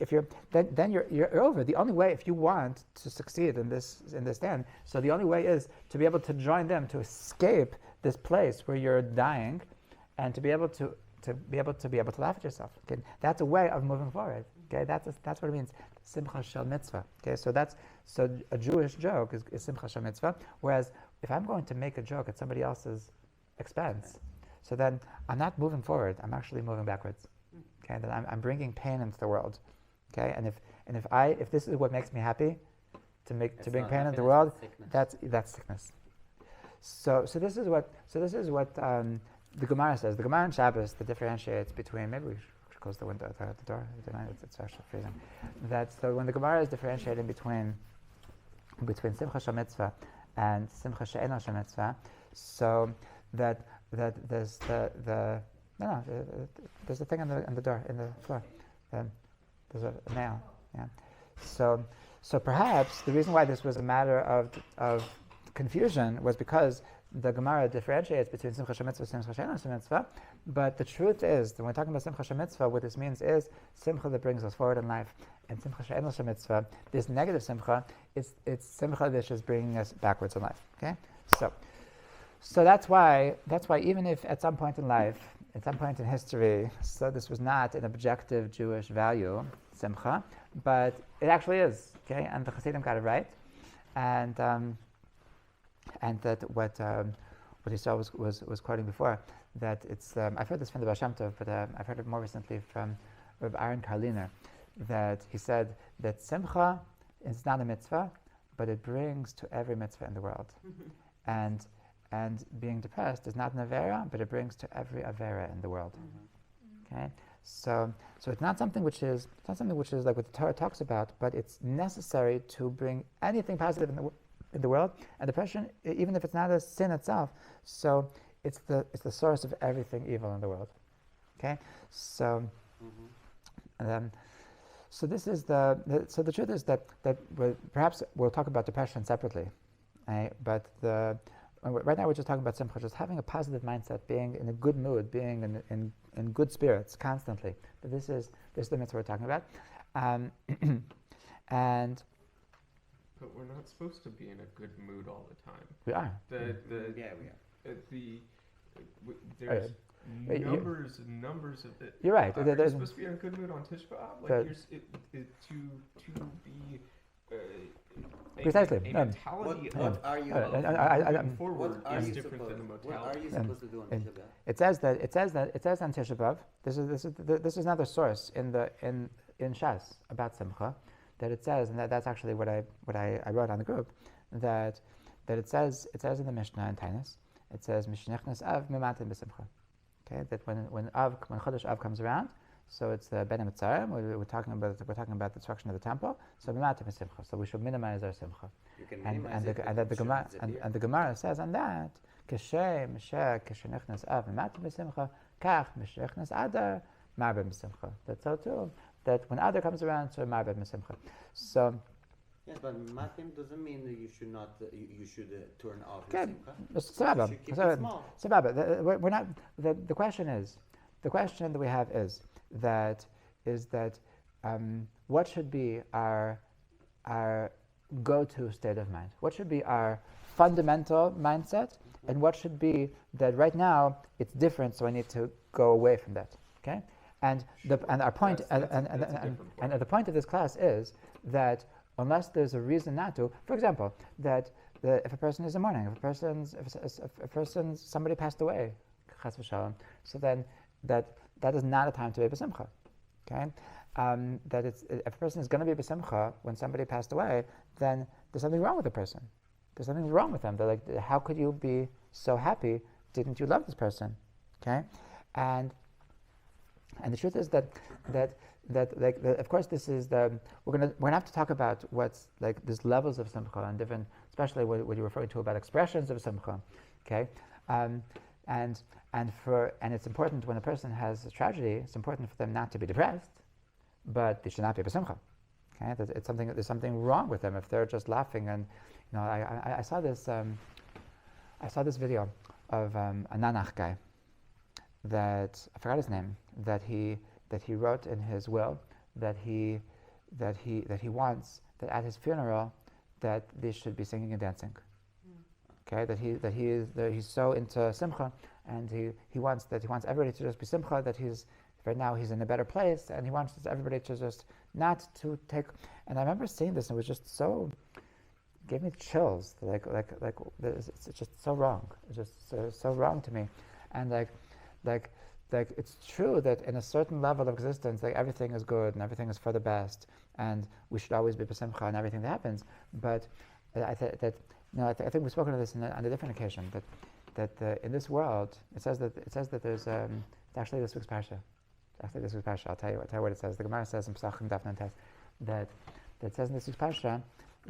Speaker 1: if you're then you're over. The only way, if you want to succeed in this stand, so the only way is to be able to join them, to escape this place where you're dying, and to be able to to be able to laugh at yourself. Okay, that's a way of moving forward. Okay, that's what it means. Simcha shel mitzvah. Okay, so a Jewish joke is simcha shel mitzvah. Whereas if I'm going to make a joke at somebody else's expense, so then I'm not moving forward. I'm actually moving backwards. Okay, then I'm bringing pain into the world. Okay, and if this is what makes me happy, to bring pain into the world, that's sickness. So this is what the Gemara says. The Gemara in Shabbos that differentiates between, maybe we should close the window, the door. It's actually freezing. So when the Gemara is differentiating between Simcha Shel Mitzvah and Simcha She'eino Shel Mitzvah, so that there's there's a thing on the door in the floor. There's a nail. Yeah. So perhaps the reason why this was a matter of confusion was because the Gemara differentiates between Simcha Shel Mitzvah and Simcha She'eino Shel Mitzvah. But the truth is, when we're talking about Simcha Shel Mitzvah, what this means is Simcha that brings us forward in life. And Simcha She'eino Shel Mitzvah, this negative Simcha, it's Simcha that's just bringing us backwards in life. Okay? So that's why even if at some point in life, at some point in history, so this was not an objective Jewish value, Simcha, but it actually is. Okay? And the Hasidim got it right. And that what Yisrael was quoting before, that it's I've heard this from the Baal Shem Tov, but I've heard it more recently from Rabbi Aaron Karliner, that he said that Simcha is not a mitzvah, but it brings to every mitzvah in the world, and being depressed is not an avera, but it brings to every avera in the world. Okay, so it's not something which is like what the Torah talks about, but it's necessary to bring anything positive in the world, and depression, even if it's not a sin itself, so it's the source of everything evil in the world. Okay, so so this is so the truth is that perhaps we'll talk about depression separately, but right now we're just talking about simcha, just having a positive mindset, being in a good mood, being in good spirits constantly. But this is the mitzvah we're talking about, and.
Speaker 2: But we're not supposed to be in a good mood all the time.
Speaker 1: We are.
Speaker 4: We are.
Speaker 2: There's numbers of it.
Speaker 1: You're right.
Speaker 2: You're supposed to be in a good mood on Tisha B'Av. Like to be
Speaker 1: precisely.
Speaker 2: A mentality
Speaker 4: what are you
Speaker 2: moving forward
Speaker 4: what are
Speaker 2: is
Speaker 4: you
Speaker 2: different than a
Speaker 4: What
Speaker 2: mentality.
Speaker 4: are you supposed to do on Tisha B'Av?
Speaker 1: It says on Tisha B'Av. This is another source in Shas about Simcha, that it says, and that's actually what I wrote on the group, that it says in the Mishnah in Tainis, it says Mishnechnas Av Mimatin B'Simcha. Okay, that when Chodesh Av comes around, so it's the Ben Mitzrayim. We're talking about the destruction of the temple. So Mimatin B'Simcha. So we should minimize our Simcha. And the Gemara says on that, Keshem Keshenechnas Av Mimatin B'Simcha, Kach Mishnechnas Adar Marbeh B'Simcha. That's so too. That when Adar comes around, so Marbeh B'Simcha. So.
Speaker 4: Yes, but matim doesn't mean that you should not. You should turn off
Speaker 1: Okay.
Speaker 4: your simcha. You should keep it small.
Speaker 1: We're not. The question that we have is that what should be our go-to state of mind? What should be our fundamental mindset, and what should be that right now it's different, so I need to go away from that. Okay, and our point and the point of this class is that unless there's a reason not to, for example, that if a person is in mourning, if somebody passed away, chas v'shalom, so then that is not a time to be b'simcha. Okay, that if a person is going to be b'simcha when somebody passed away, then there's something wrong with the person. There's something wrong with them. They're like, how could you be so happy? Didn't you love this person? Okay, and the truth is that of course this is we're gonna have to talk about what's like there's levels of simcha and different, especially what you're referring to about expressions of simcha. Okay, and it's important when a person has a tragedy. It's important for them not to be depressed, but they should not be b'simcha. Okay, there's something wrong with them if they're just laughing. And I saw this video of a Nanach guy that I forgot his name, that he wrote in his will that he wants that at his funeral that they should be singing and dancing. Okay, that he's so into simcha and he wants everybody to just be simcha, that he's right now he's in a better place, and he wants everybody to just not to take. And I remember seeing this, and it was just so, gave me chills. Like it's just so wrong. It's just so wrong to me, and like it's true that in a certain level of existence, like everything is good and everything is for the best, and we should always be besimcha in everything that happens. But I think we've spoken of this on a different occasion. That in this world, it says that there's it's actually this week's parsha. I'll tell you what it says. The Gemara says in Pesachim Daf Nun Tes that it says in this week's parsha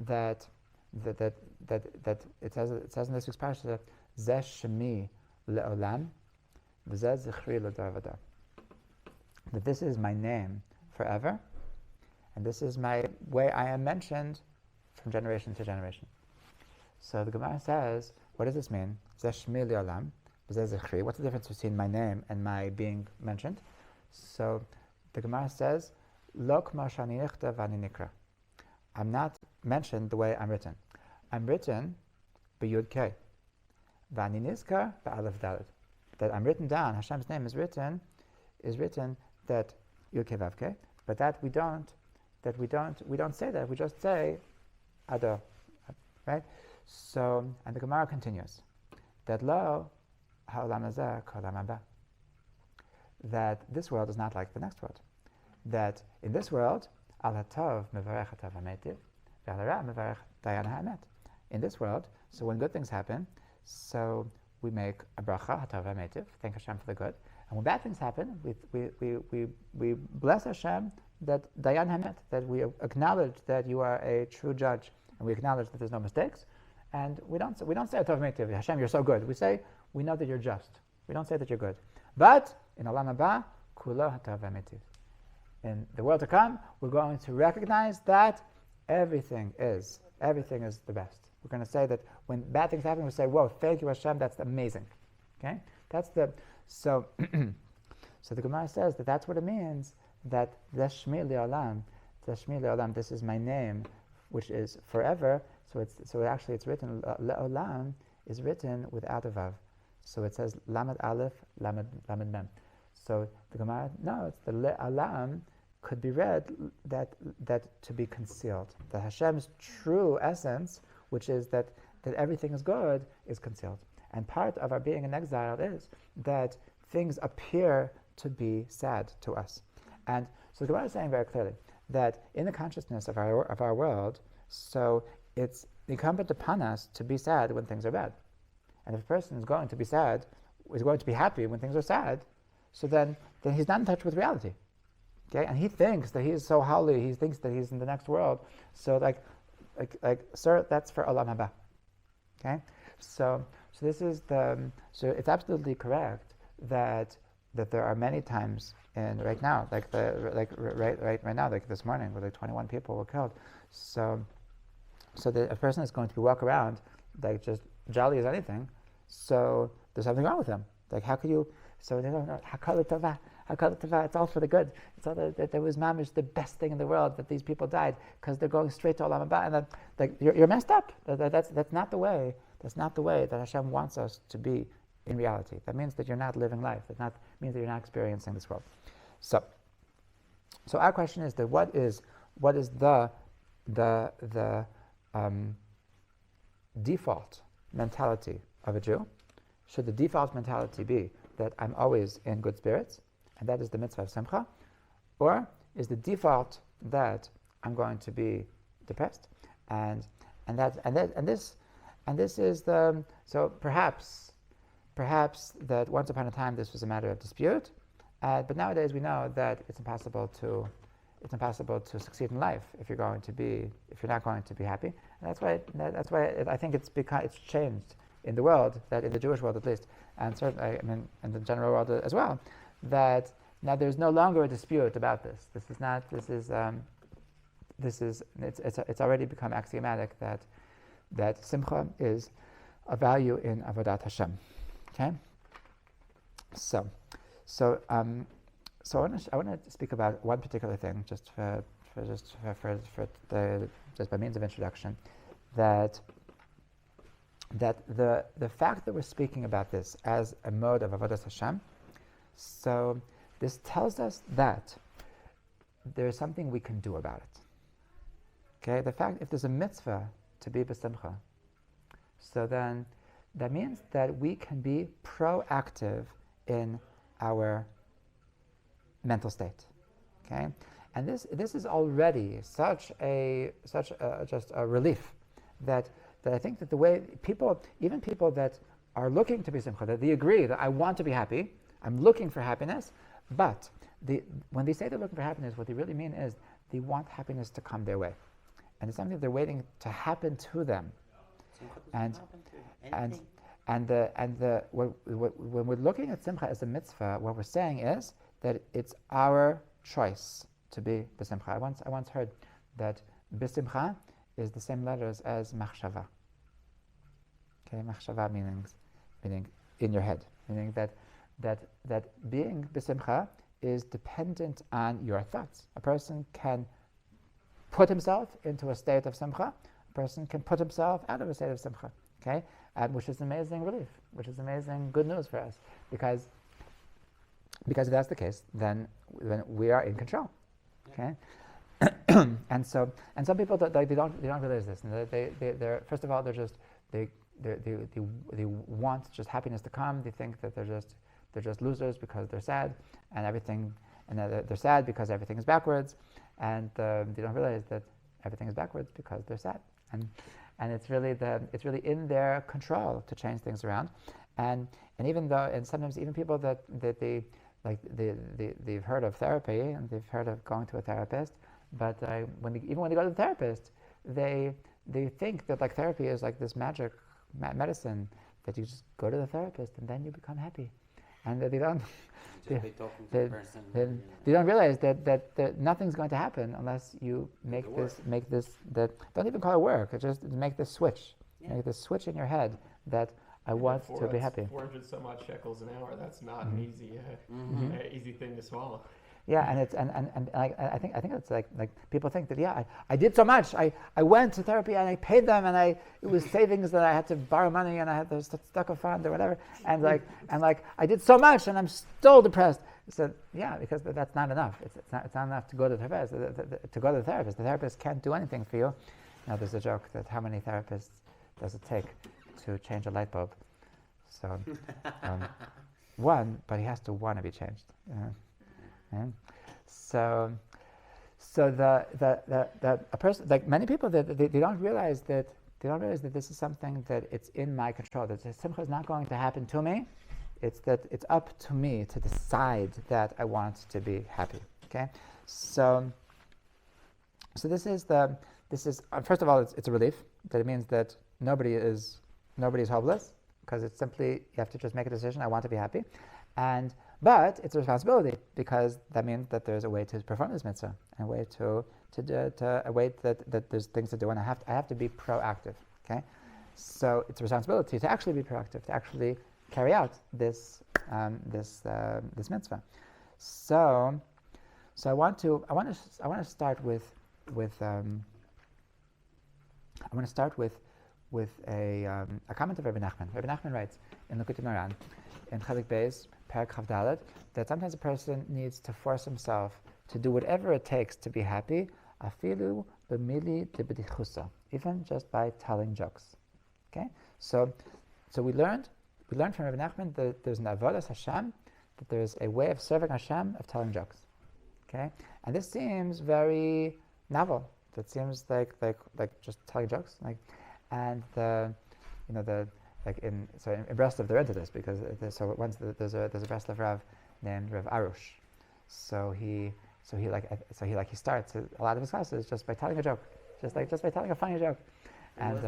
Speaker 1: that it says in this week's parsha that Zeh Shemi Le'olam V'zeh Zichri L'dor V'dor. That this is my name forever, and this is my way I am mentioned from generation to generation. So the Gemara says, what does this mean? Zeh Shemi Le'olam V'zeh Zichri. What's the difference between my name and my being mentioned? So the Gemara says, Lo k'ma shani nichtav v'ani nikra. I'm not mentioned the way I'm written. I'm written b'yud kei. V'ani nizkar b'alef dalet. That I'm written down, Hashem's name is written that yud kei vav kei, but we don't say that. We just say Ado, right? So, and the Gemara continues that Lo ha'olam hazeh k'olam haba. That this world is not like the next world. That in this world, al hatov mevarech hatav hametiv, ve'al hara mevarech dayan ha'emet. In this world, so when good things happen, so we make a bracha hatav hametiv, thank Hashem for the good. And when bad things happen, we bless Hashem that dayan hamet, that we acknowledge that you are a true judge, and we acknowledge that there's no mistakes. And we don't say hatav hametiv, Hashem, you're so good. We say we know that you're just. We don't say that you're good. But in Olam Haba, kulo hatav hametiv. In the world to come, we're going to recognize that everything is the best. We're going to say that when bad things happen, we say, "Whoa, thank you, Hashem, that's amazing." Okay, so the Gemara says that that's what it means. That Shmi Le'olam, this is my name, which is forever. So actually it's written Le'olam is written without a vav. So it says Lamed Aleph, Lamed Mem. So the Gemara, no, it's the Le'olam could be read that to be concealed. That Hashem's true essence, which is that everything is good, is concealed. And part of our being in exile is that things appear to be sad to us. And so the Gemara is saying very clearly that in the consciousness of our world, so it's incumbent upon us to be sad when things are bad. And if a person is going to be sad, is going to be happy when things are sad, so then he's not in touch with reality. Okay, and he thinks that he is so holy. He thinks that he's in the next world. So, sir, that's for Olam Haba. Okay, so this is so it's absolutely correct that there are many times, and right now, right now, like this morning, where 21 people were killed. So that a person is going to walk around like just jolly as anything. So there's something wrong with him. Like, how could you? So they don't know. Hakol tova. It's all for the good. It's all that there was mamish the best thing in the world that these people died because they're going straight to Olam Haba, and then you're messed up. That's not the way. That's not the way that Hashem wants us to be in reality. That means that you're not living life. That means that you're not experiencing this world. So our question is that what is the default mentality of a Jew? Should the default mentality be that I'm always in good spirits, and that is the mitzvah of simcha, or is the default that I'm going to be depressed, and this is the so perhaps that once upon a time this was a matter of dispute, but nowadays we know that it's impossible to succeed in life if you're not going to be happy, and that's why I think it's changed in the world, that in the Jewish world at least, and certainly in the general world as well, that now there's no longer a dispute about this. It's already become axiomatic that simcha is a value in avodat Hashem. Okay. So I want to speak about one particular thing, just by means of introduction, that that the fact that we're speaking about this as a mode of avodas Hashem, so this tells us that there's something we can do about it. Okay, the fact if there's a mitzvah to be b'simcha, so then that means that we can be proactive in our mental state. Okay, and this is already such a just a relief that I think that the way people, even people that are looking to be simcha, that they agree that I want to be happy, I'm looking for happiness, but when they say they're looking for happiness, what they really mean is they want happiness to come their way, and it's something they're waiting to happen to them. And when we're looking at simcha as a mitzvah, what we're saying is that it's our choice to be b'simcha. I once heard that b'simcha is the same letters as machshava. Okay, machshava meaning in your head, meaning that being b'simcha is dependent on your thoughts. A person can put himself into a state of simcha. A person can put himself out of a state of simcha. Okay, which is amazing relief, which is amazing good news for us, because if that's the case, then we are in control. Okay, and some people they don't realize this. And they're first of all they want just happiness to come. They think that they're just losers because they're sad and everything, and they're sad because everything is backwards, and they don't realize that everything is backwards because they're sad, and it's really in their control to change things around, and even though, and sometimes even people that they've heard of therapy and they've heard of going to a therapist, but when they go to the therapist, they think that like therapy is like this magic medicine that you just go to the therapist and then you become happy, and that they don't. They don't realize that nothing's going to happen unless you make this that don't even call it work. Just make this switch, make this switch in your head that I want to be happy.
Speaker 2: 400 some odd shekels an hour. That's not
Speaker 1: Mm-hmm.
Speaker 2: an easy thing to swallow.
Speaker 1: Yeah, and it's and I think it's like people think that I did so much. I went to therapy and I paid them, and it was savings that I had to borrow money and I had to stuck a fund or whatever, and I did so much and I'm still depressed. So yeah, because that's not enough. It's not enough to go to the therapist. To go to the therapist can't do anything for you. Now there's a joke that how many therapists does it take to change a light bulb? So one, but he has to want to be changed. And so a person, like many people, they don't realize that this is something that it's in my control. That simcha is not going to happen to me. It's that it's up to me to decide that I want to be happy. Okay, so this is first of all it's a relief that it means that nobody is hopeless, because it's simply you have to just make a decision. I want to be happy, but it's a responsibility, because that means that there's a way to perform this mitzvah, and a way a way that there's things to do, and I have to be proactive. Okay, so it's a responsibility to actually be proactive, to actually carry out this mitzvah. So I want to start with a comment of Rabbi Nachman. Rabbi Nachman writes in Likutei Moharan, in Chelik Beis, Perek Chav Dalet, that sometimes a person needs to force himself to do whatever it takes to be happy, afilu b'mili debedichusa, even just by telling jokes. Okay, so we learned from Rabbi Nachman that there's an avodas Hashem, that there's a way of serving Hashem of telling jokes. Okay, and this seems very novel. That seems like just telling jokes, in Breslov they're into this, because there's a Breslov Rav named Rav Arush. So he starts a lot of his classes just by telling a joke, just by telling a funny joke. And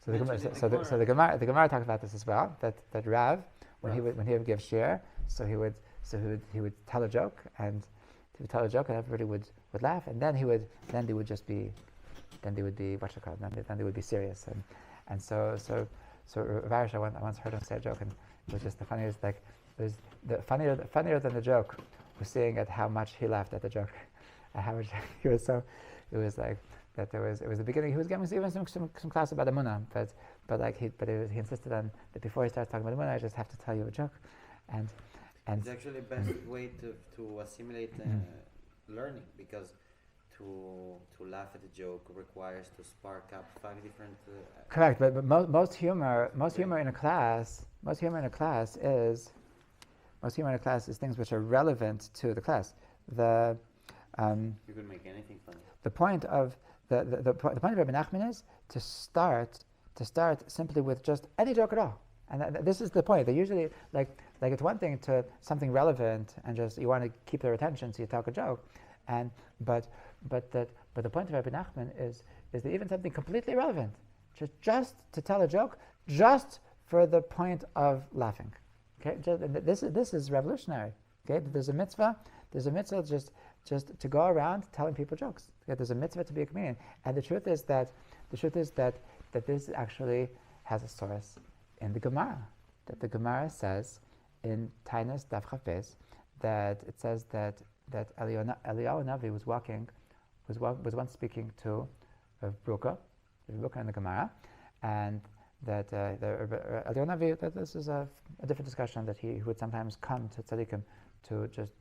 Speaker 1: so the Gemara talks about this as well. That Rav, when he would give shir, so he would tell a joke, and he would tell a joke, and everybody would laugh, and then they would be then they would be serious, and so Rav Arush, I once heard him say a joke, and it was just the funniest. It was funnier than the joke was seeing at how much he laughed at the joke, and how much he was so. It was like that there was, it was the beginning. He was giving even some class about Emunah, he insisted on that before he starts talking about Emunah, I just have to tell you a joke, and
Speaker 4: It's actually the best way to assimilate learning, because to laugh at a joke requires to spark up 5 different.
Speaker 1: correct. But most humor in a class is things which are relevant to the class.
Speaker 4: You can make anything funny.
Speaker 1: The point of the point of Rabbi Nachman is to start simply with just any joke at all, and this is the point. They usually like it's one thing to something relevant and just you want to keep their attention, so you talk a joke, but the point of Rabbi Nachman is that even something completely irrelevant, just to tell a joke, just for the point of laughing. Okay, this is revolutionary. Okay, there's a mitzvah just to go around telling people jokes. Okay? There's a mitzvah to be a comedian, and the truth is that this actually has a source in the Gemara. That the Gemara says in Tainis Daf Chav Beis that it says that Eliyahu Navi was once speaking to Rav Bruka in the Gemara, and that Eliyahu Navi, that this is a different discussion, that he would sometimes come to tzaddikim to just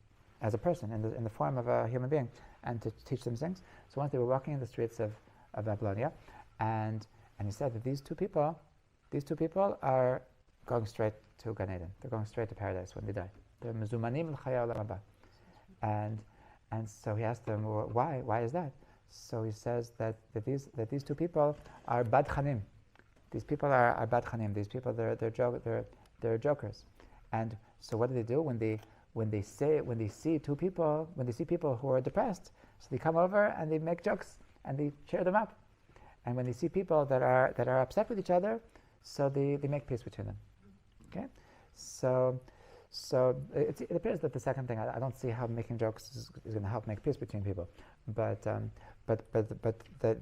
Speaker 1: as a person in the form of a human being and to teach them things. So once they were walking in the streets of Babylonia, and he said that these two people are going straight to Gan Eden. They're going straight to paradise when they die. They're mezumanim l'chaya olam haba. And so he asked them, well, why? Why is that? So he says that these two people are bad chanim. These people are bad chanim. These people they're jokers. And so what do when they see people who are depressed? So they come over and they make jokes and they cheer them up. And when they see people that are upset with each other, so they make peace between them. Okay, so it appears that the second thing, I don't see how making jokes is going to help make peace between people, but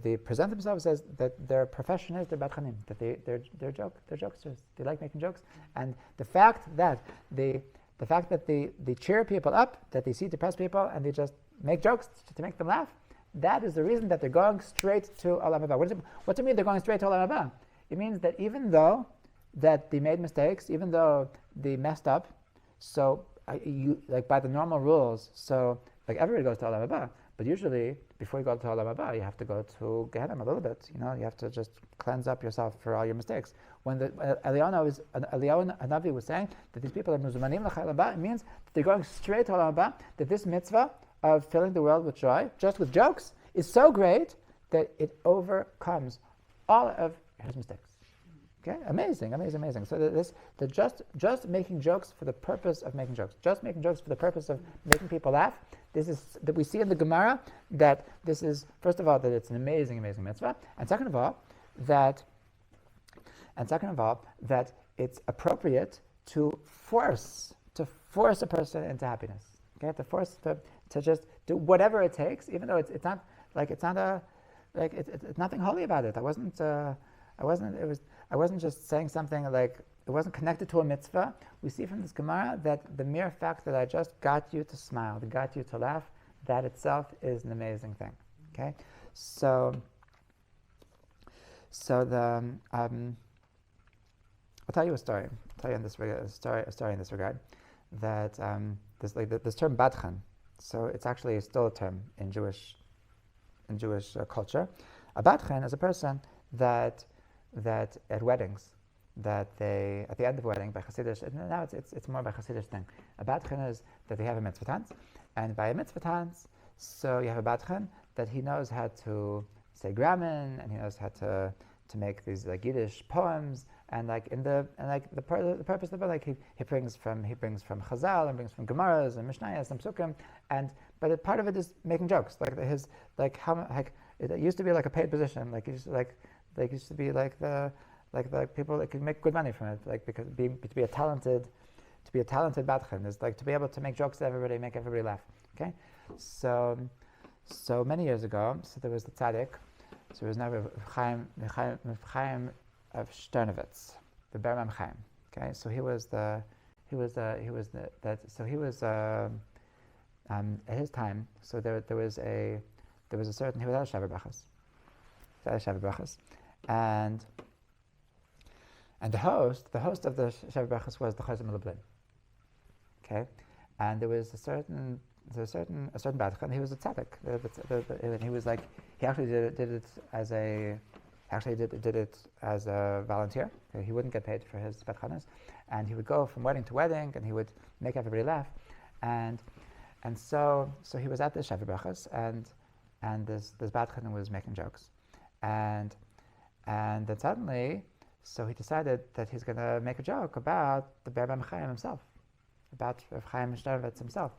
Speaker 1: they present themselves as that their profession is they're batchanim, that they're jokesters. They like making jokes, and the fact that they cheer people up, that they see depressed people and they just make jokes to make them laugh, that is the reason that they're going straight to Olam Haba. What does it mean they're going straight to Olam Haba? It means that even though that they made mistakes, even though they messed up, so by the normal rules, so like everybody goes to Olam Haba, but usually before you go to Olam Haba, you have to go to Gehenna a little bit. You have to just cleanse up yourself for all your mistakes. When the Eliyahu Hanavi was saying that these people are mezumanim l'chayil haba, it means that they're going straight to Olam Haba. That this mitzvah of filling the world with joy, just with jokes, is so great that it overcomes all of his mistakes. Okay, amazing. So just making jokes for the purpose of making jokes, just making jokes for the purpose of making people laugh. This is that we see in the Gemara that this is, first of all, that it's an amazing mitzvah, and second of all that it's appropriate to force a person into happiness. Okay, to force to just do whatever it takes, even though it's nothing holy about it. I wasn't just saying something like it wasn't connected to a mitzvah. We see from this Gemara that the mere fact that I just got you to smile, that got you to laugh, that itself is an amazing thing. Okay, so I'll tell you a story. I'll tell you a story in this regard. That this term badchan. So it's actually still a term in Jewish culture. A badchan is a person that at weddings, that they at the end of a wedding by Hasidish, now it's more of a Hasidish thing. A badchan is that they have a mitzvah tanz, and by a mitzvah tanz, so you have a badchan that he knows how to say grammar, and he knows how to make these like Yiddish poems, and the purpose of it, he brings from Chazal and brings from Gemaras and Mishnayos and Psukim, but part of it is making jokes, it used to be like a paid position, it used to be like the people that could make good money from it, because to be a talented badchan is to be able to make jokes to everybody, make everybody laugh. Okay, so many years ago, so there was the tzaddik. So there was now Chaim of Sternovitz, the Ber Chaim. Okay, so he was at his time. So there was a certain, he was a Shavar Bachas, Sheva Brachas, and the host of the Sheva Brachas was the Chazim Lublin. Okay, and there was a certain Badchan. He was a tzaddik, and he was like, he actually did it as a volunteer. He wouldn't get paid for his Badchanas, and he would go from wedding to wedding, and he would make everybody laugh, and so he was at the Sheva Brachas, and this Badchan was making jokes, and then suddenly, so he decided that he's going to make a joke about the Ber Bam Chaim himself, about Rav Chaim Shnervetz himself.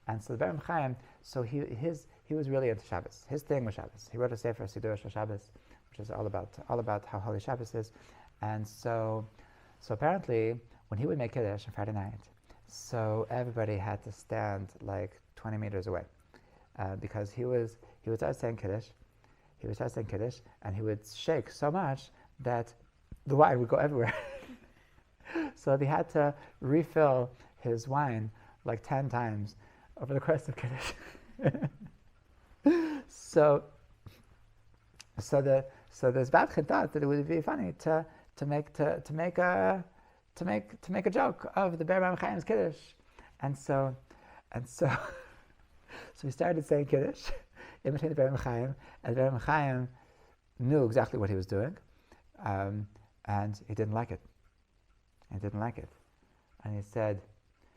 Speaker 1: And so the Ber Bam Chaim, so he was really into Shabbos. His thing was Shabbos. He wrote a sefer Siddur Shel Shabbos, which is all about how holy Shabbos is. And so apparently, when he would make Kiddush on Friday night, so everybody had to stand like 20 meters away, because he would start saying Kiddush, and he would shake so much that the wine would go everywhere. So they had to refill his wine like 10 times over the course of Kiddush. So this Badchan thought that it would be funny to make a joke of the Ber Bam Chaim's Kiddush, and so he started saying Kiddush, imitating the Ber Bam Chaim, and the Ber Bam Chaim knew exactly what he was doing, and he didn't like it. And he said,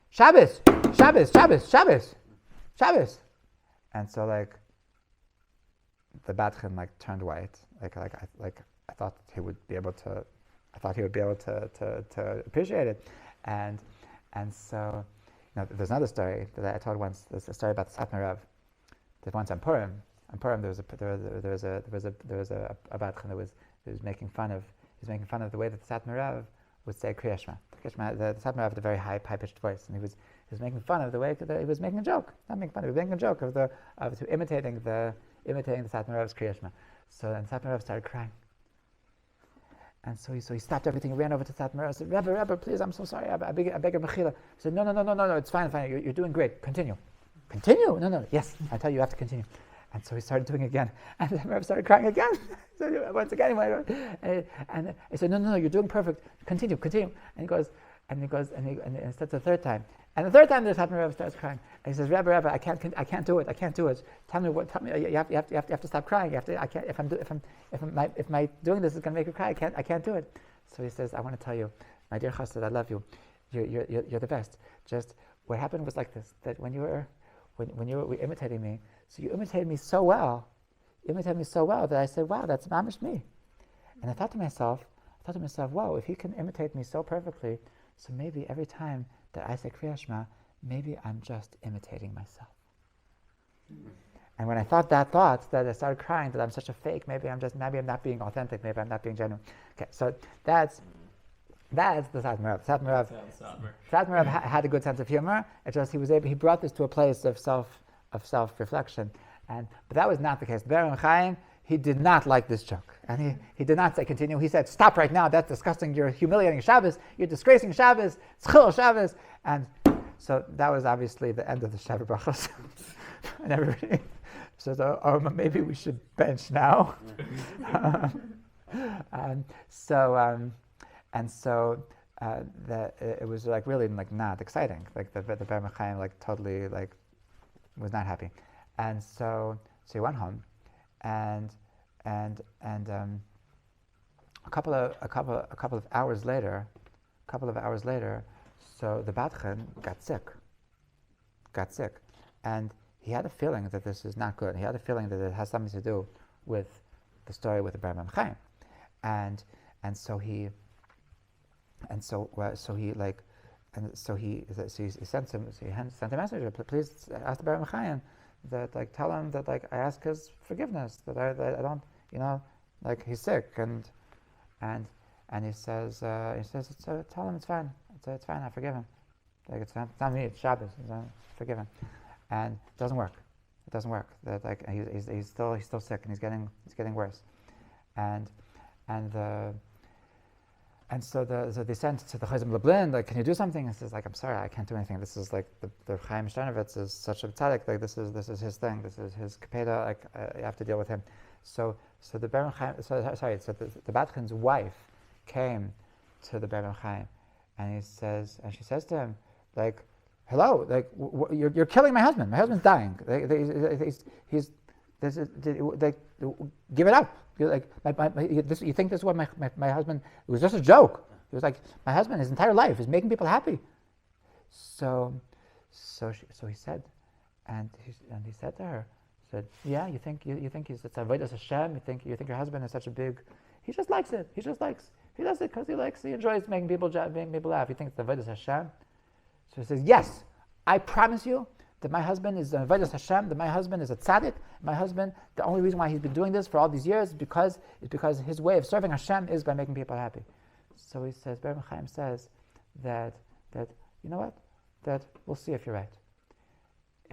Speaker 1: Shabbos, Shabbos, Shabbos, Shabbos, Shabbos. And so like the Badchan like turned white. I thought he would be able to appreciate it. And so, there's another story that I told once. There's a story about the Satmar Rav. That once on Purim there was a Badchan that was making fun of the way that the Satmar Rav would say Kriya Shema. The Satmar Rav had a very high, high-pitched voice, and he was making fun of the way that he was making a joke. Not making fun, he was making a joke of imitating the Satmar Rav's Kriya Shema. So then Satmar Rav started crying, and so he stopped everything. He ran over to Satmar Rav and said, Rebbe, please, I'm so sorry. I beg your mechila. He said, no, it's fine. You're doing great. Continue. No, yes, I tell you, you have to continue. And so he started doing it again, and the Rav started crying again. So once again, and he said, no, you're doing perfect. Continue. And he goes, and it's the third time. And the third time, the Satmar Rav starts crying, and he says, Rebbe, I can't do it. Tell me, you have to stop crying. If my doing this is going to make you cry, I can't do it. So he says, I want to tell you, my dear Chassid, I love you. You're the best. Just what happened was like this: that when you were imitating me, so you imitated me so well that I said, wow, that's mamish me. And I thought to myself, wow, if he can imitate me so perfectly, so maybe every time that I say Kriya Shema, maybe I'm just imitating myself. And when I thought that I started crying that I'm such a fake, maybe I'm not being authentic, maybe I'm not being genuine. Okay, so that's the Satmar Rav. Satmar Rav had a good sense of humor. It just he brought this to a place of self-reflection, but that was not the case. The Ber Bam Chaim, he did not like this joke, and he did not say continue. He said, stop right now. That's disgusting. You're humiliating Shabbos. You're disgracing Shabbos. It's Chil Shabbos. And so that was obviously the end of the Sheva Brachos, and everybody says, maybe we should bench now. It was like really like not exciting. Like the Ber Bam Chaim like totally like was not happy, and so he went home, and a couple of hours later, so the Badchan got sick, and he had a feeling that this is not good. He had a feeling that it has something to do with the story with the Ber Bam Chaim, and so he sent a message. Please ask the Ber Bam Chaim that tell him that I ask his forgiveness, that I don't, he's sick, and he says tell him it's fine, it's fine, I forgive him. It's not me, it's Shabbos, forgive him. And it doesn't work. That he's still sick, and he's getting worse. And so they sent to the Chazim Lublin, can you do something? He says, I'm sorry, I can't do anything. This is the Chaim Shnervetz is such a tzaddik, this is his thing, this is his kapeda, you have to deal with him. So the Ber Chaim, so the Batchin's wife came to the Ber Chaim, and she says to him, like, hello, like, you're killing my husband. My husband's dying. He's give it up. You're like, you think this is what my husband? It was just a joke. It was like my husband, his entire life is making people happy. So he said, and he said to her, said, yeah, you think it's avodas Hashem? You think your husband is such a big? He just likes it. He does it because he enjoys making people laugh. He thinks it's avodas Hashem. So he says, yes, I promise you that my husband is avodas Hashem. That my husband is a tzaddik. My husband, the only reason why he's been doing this for all these years is because his way of serving Hashem is by making people happy. So he says, Ber Chaim says that you know what? That we'll see if you're right.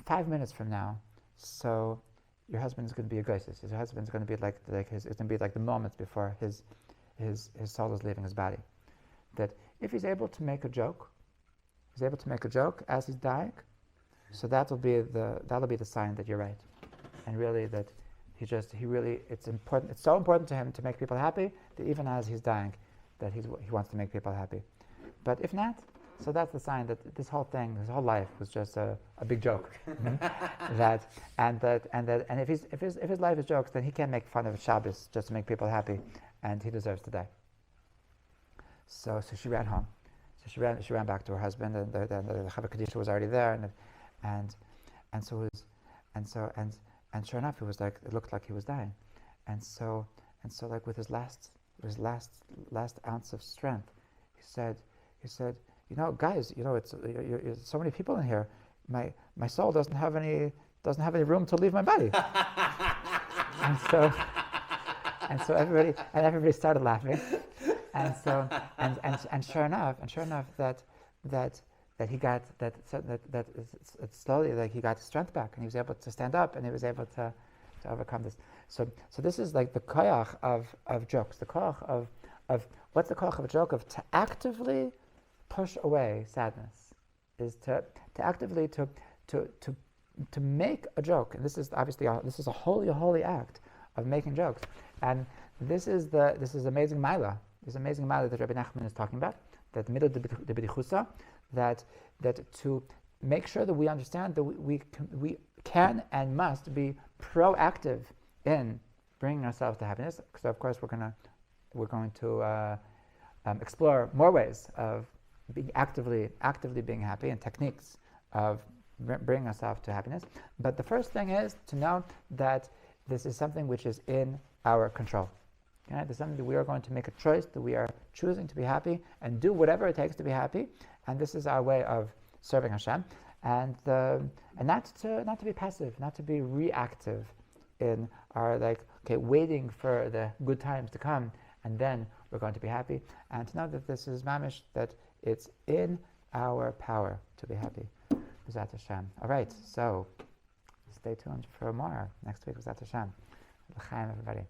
Speaker 1: 5 minutes from now, so your husband's going to be a geisis. His husband's going to be like it's going to be like the moments before his soul is leaving his body. That if he's able to make a joke, as he's dying, so that'll be the sign that you're right, and really that it's important. It's so important to him to make people happy that even as he's dying, that he wants to make people happy. But if not, so that's the sign that this whole life was just a big joke. And if his life is jokes, then he can't make fun of Shabbos just to make people happy, and he deserves to die. So she ran home. So she ran back to her husband, and the Chava Kadisha was already there, and sure enough, it looked like he was dying, and so like with his last ounce of strength, he said, you know, guys, you know, it's so many people in here. My soul doesn't have any room to leave my body. and so everybody started laughing. And sure enough that he got that slowly, like, he got his strength back, and he was able to stand up, and he was able to overcome this. So this is like the koyach of jokes. The koyach of what's the koyach of a joke? Of to actively push away sadness, is to actively to make a joke. And this is obviously a holy act of making jokes. And this is amazing Maila. This amazing Maila that Rabbi Nachman is talking about, that middle de b'dichusa, that to make sure that we understand that we can and must be proactive in bringing ourselves to happiness. So of course we're going to explore more ways of being actively being happy, and techniques of bringing ourselves to happiness. But the first thing is to know that this is something which is in our control. Okay? There's something that we are going to make a choice, that we are choosing to be happy and do whatever it takes to be happy. And this is our way of serving Hashem, and not to be passive, not to be reactive in our waiting for the good times to come, and then we're going to be happy. And to know that this is mamish, that it's in our power to be happy. B'ezrat Hashem. All right, so stay tuned for more next week. B'ezrat Hashem. L'chaim, everybody.